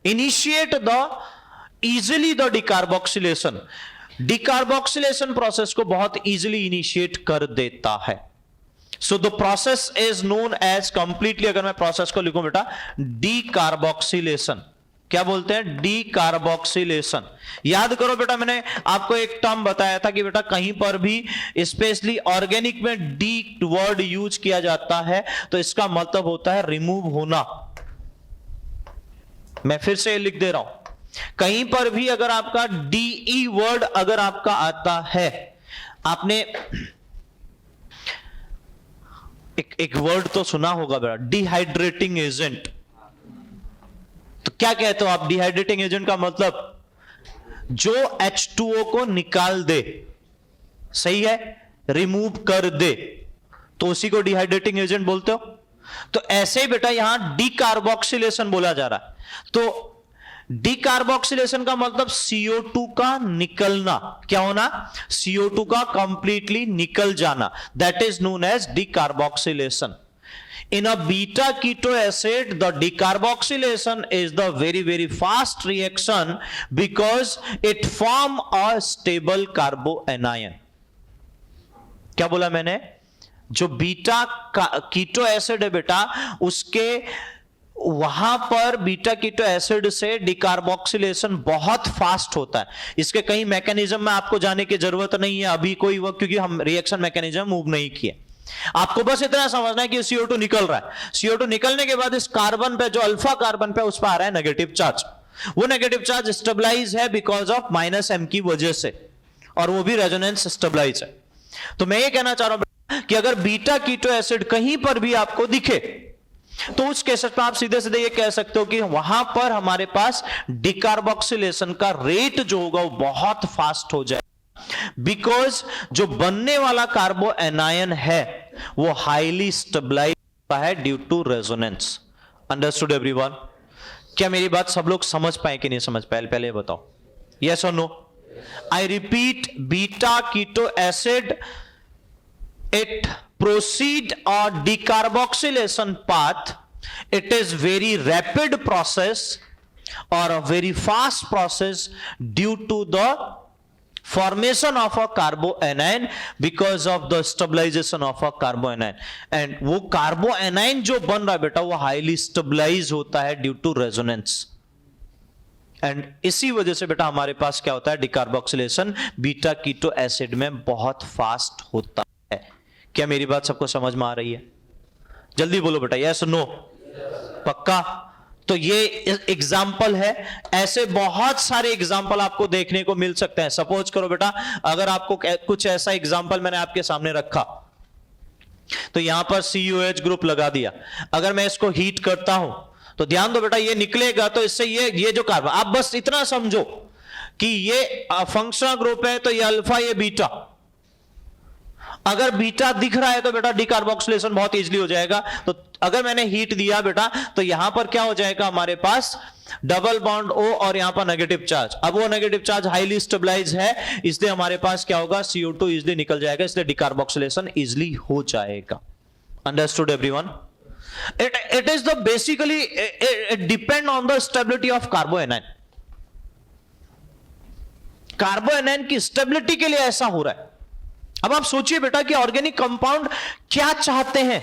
initiate easily the decarboxylation. Decarboxylation process को बहुत easily initiate कर देता है। So the process is known as completely, अगर मैं process को लिखूं बेटा, decarboxylation। क्या बोलते हैं? डीकार्बोक्सिलेशन। याद करो बेटा, मैंने आपको एक टर्म बताया था कि बेटा कहीं पर भी स्पेशली ऑर्गेनिक में डी वर्ड यूज किया जाता है तो इसका मतलब होता है रिमूव होना। मैं फिर से लिख दे रहा हूं, कहीं पर भी अगर आपका DE वर्ड अगर आपका आता है, आपने एक वर्ड तो सुना होगा बेटा, डिहाइड्रेटिंग एजेंट। तो क्या कहते हो आप? डिहाइड्रेटिंग एजेंट का मतलब जो H2O को निकाल दे, सही है, रिमूव कर दे, तो उसी को डिहाइड्रेटिंग एजेंट बोलते हो। तो ऐसे ही बेटा यहां डीकार्बोक्सिलेशन बोला जा रहा है। तो डीकार्बोक्सिलेशन का मतलब CO2 का निकलना। क्या होना? CO2 का कंप्लीटली निकल जाना। That is known as decarboxylation. In a beta keto acid, the decarboxylation is the very fast reaction because it form a stable carboanion. क्या बोला मैंने? जो बीटा कीटो एसिड है बेटा, उसके वहां पर बीटा कीटो एसिड से डिकार्बोक्सिलेशन बहुत फास्ट होता है। इसके कई मैकेनिज्म में आपको जाने की जरूरत नहीं है अभी कोई वक्त, क्योंकि हम रिएक्शन मैकेनिज्म मूव नहीं किए। आपको बस इतना समझना है कि CO2 निकल रहा है। CO2 निकलने के बाद इस कार्बन पे, जो अल्फा कार्बन पे, उस पर आ रहा है नेगेटिव चार्ज। वो नेगेटिव चार्ज स्टेबलाइज है बिकॉज ऑफ -M की वजह से। और वो भी रेजोनेंस स्टेबलाइज है। तो मैं ये कहना चाह रहा हूं कि अगर बीटा कीटो एसिड कहीं पर भी आपको दिखे तो उस केस में आप सीधे सीधे ये कह सकते हो कि वहां पर हमारे पास डिकार्बोक्सिलेशन का रेट जो होगा वो बहुत फास्ट हो जाए, बिकॉज जो बनने वाला कार्बो एनायन है वो हाईली स्टेबलाइज होता है due to resonance. Understood everyone? क्या मेरी बात सब लोग समझ पाए कि नहीं समझ पाए? पहले बताओ, यस और no? I repeat, beta keto acid, it proceed a decarboxylation path. It is very rapid process or a very fast process due to the formation of a carboanion because of the stabilization of a carboanion. And वो carboanion जो बन रहा है बेटा वो highly stabilize होता है due to resonance. And इसी वजह से बेटा हमारे पास क्या होता है, डिकार्बोक्सिलेशन बीटा कीटो एसिड में बहुत फास्ट होता है। क्या मेरी बात सबको समझ में आ रही है? जल्दी बोलो बेटा, यस नो? पक्का? तो ये एग्जाम्पल है, ऐसे बहुत सारे एग्जाम्पल आपको देखने को मिल सकते हैं। सपोज करो बेटा अगर आपको कुछ ऐसा एग्जाम्पल मैंने आपके सामने रखा, तो यहां पर COH ग्रुप लगा दिया, अगर मैं इसको हीट करता हूं तो ध्यान दो बेटा ये निकलेगा, तो इससे ये जो कार्बन, आप बस इतना समझो कि ये फंक्शनल ग्रुप है तो ये अल्फा ये बीटा, अगर बीटा दिख रहा है तो बेटा डिकार्बोक्सिलेशन बहुत इजीली हो जाएगा। तो अगर मैंने हीट दिया बेटा तो यहां पर क्या हो जाएगा, हमारे पास डबल बॉन्ड O और यहां पर नेगेटिव चार्ज। अब वो नेगेटिव चार्ज हाईली स्टेबलाइज है, इसलिए हमारे पास क्या होगा, CO2 इजीली निकल जाएगा, इसलिए डिकार्बोक्सिलेशन इजीली हो जाएगा। Understood everyone? It is the basically it depend on the stability of carboanion. कार्बोएनायन की स्टेबिलिटी के लिए ऐसा हो रहा है। अब आप सोचिए बेटा कि ऑर्गेनिक कंपाउंड क्या चाहते हैं।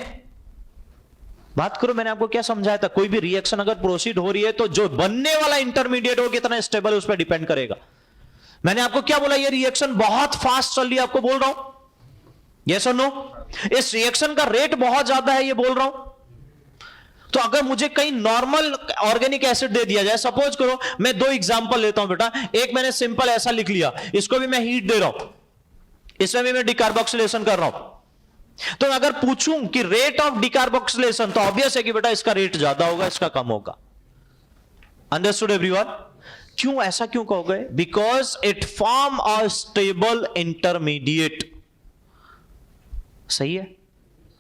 बात करो, मैंने आपको क्या समझाया था, कोई भी रिएक्शन अगर प्रोसीड हो रही है तो जो बनने वाला इंटरमीडिएट हो कितना स्टेबल है उस पर डिपेंड करेगा। मैंने आपको क्या बोला, ये रिएक्शन बहुत फास्ट चल रही है, आपको बोल रहा हूं, यस और नो? इस रिएक्शन का रेट बहुत ज्यादा है, ये बोल रहा हूं। तो अगर मुझे कहीं नॉर्मल ऑर्गेनिक एसिड दे दिया जाए, सपोज करो मैं दो एग्जांपल लेता हूं बेटा, एक मैंने सिंपल ऐसा लिख लिया, इसको भी मैं हीट दे रहा हूं, इसमें भी मैं डिकार्बोक्सिलेशन कर रहा हूं। तो अगर पूछूं कि रेट ऑफ डिकार्बोक्सिलेशन, तो ऑब्वियस है कि बेटा इसका रेट ज्यादा होगा, इसका कम होगा। Understood everyone? क्यों ऐसा क्यों कहोगे? Because it form a stable intermediate. सही है?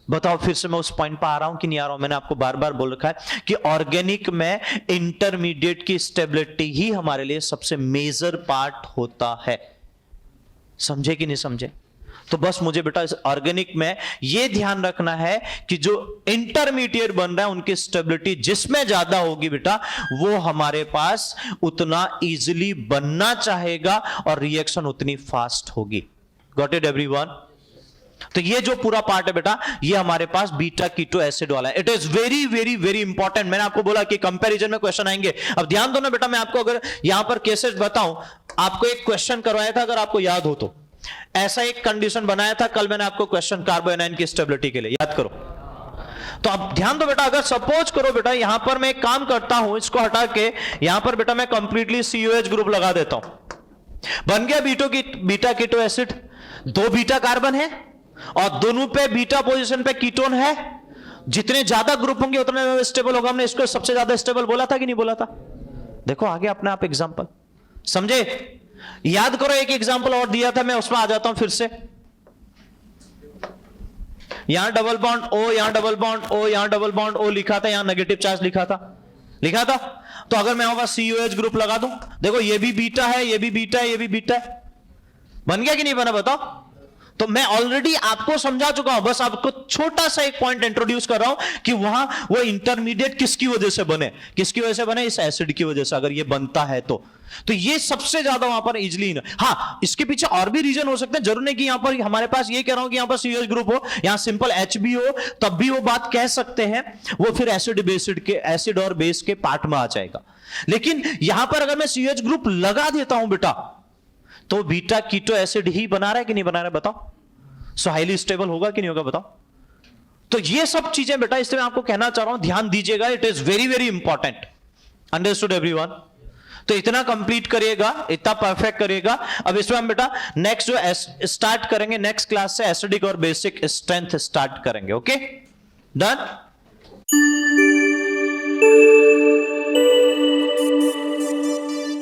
बताओ फिर से मैं उस पॉइंट पर आ रहा हूं कि नहीं आ रहा हूं? मैंने आपको बार बार बोल रखा है कि ऑर्गेनिक में इंटरमीडिएट की स्टेबिलिटी ही हमारे लिए सबसे मेजर पार्ट होता है। समझे कि नहीं समझे? तो बस मुझे बेटा इस ऑर्गेनिक में यह ध्यान रखना है कि जो इंटरमीडिएट बन रहा है उनकी स्टेबिलिटी जिसमें ज्यादा होगी बेटा, वो हमारे पास उतना इजीली बनना चाहेगा और रिएक्शन उतनी फास्ट होगी। Got it everyone? तो ये जो पूरा पार्ट है बेटा, ये हमारे पास बीटा कीटो एसिड वाला है। It is very very very important. मैंने आपको बोला कि कंपैरिजन में क्वेश्चन आएंगे। अब ध्यान दो ना बेटा, मैं आपको अगर यहां पर केसेस बताऊं, आपको एक क्वेश्चन करवाया था, अगर आपको याद हो तो, ऐसा एक कंडीशन बनाया था कल मैंने आपको क्वेश्चन कार्बोएनायन की स्टेबिलिटी के लिए, याद करो। तो अब ध्यान दो बेटा, अगर सपोज करो बेटा यहां पर मैं एक काम करता हूं, इसको हटा के यहां पर बेटा मैं कंप्लीटली COH ग्रुप लगा देता हूं, बन गया बीटा कीटो एसिड। दो बीटा कार्बन है और दोनों पे बीटा पोजीशन पे कीटोन है। जितने ज्यादा ग्रुप होंगे उतने स्टेबल होगा। हमने इसको सबसे ज्यादा स्टेबल बोला था कि नहीं बोला था? देखो आगे अपने आप एग्जांपल समझे। याद करो, एक एग्जांपल और दिया था, मैं उसमें आ जाता हूं फिर से। यहां डबल बॉन्ड O, यहां डबल बॉन्ड O, यहां डबल बॉन्ड O लिखा था, यहां नेगेटिव चार्ज लिखा था। तो अगर मैं वहां COH ग्रुप लगा दूं, देखो ये भी बीटा है, ये भी बीटा है, ये भी बीटा है। बन गया कि नहीं बना? बताओ। तो मैं ऑलरेडी आपको समझा चुका हूं, बस आपको छोटा सा एक पॉइंट इंट्रोड्यूस कर रहा हूं कि वहां वो इंटरमीडिएट किसकी वजह से बने, किसकी वजह से बने? इस एसिड की वजह से। अगर ये बनता है तो ये सबसे ज्यादा वहां पर इजिली। हाँ, इसके पीछे और भी रीजन हो सकते हैं, जरूर नहीं कि यहां पर हमारे पास ये कह रहा हूं कि यहां पर COH ग्रुप हो, यहां सिंपल H भी हो, तब भी वो बात कह सकते हैं, वो फिर एसिड और बेस के पार्ट में आ जाएगा। लेकिन यहां पर अगर मैं COH ग्रुप लगा देता हूं बेटा, तो बीटा कीटो एसिड ही बना रहा है कि नहीं बना रहा है? बताओ। सो हाईली स्टेबल होगा कि नहीं होगा? बताओ। तो ये सब चीजें बेटा, इसलिए मैं आपको कहना चाह रहा हूं, ध्यान दीजिएगा, it is very very important. Understood everyone? तो इतना कंप्लीट करिएगा, इतना परफेक्ट करिएगा। अब इसमें हम बेटा नेक्स्ट जो स्टार्ट करेंगे नेक्स्ट क्लास से एसिडिक और बेसिक स्ट्रेंथ स्टार्ट करेंगे। Okay done.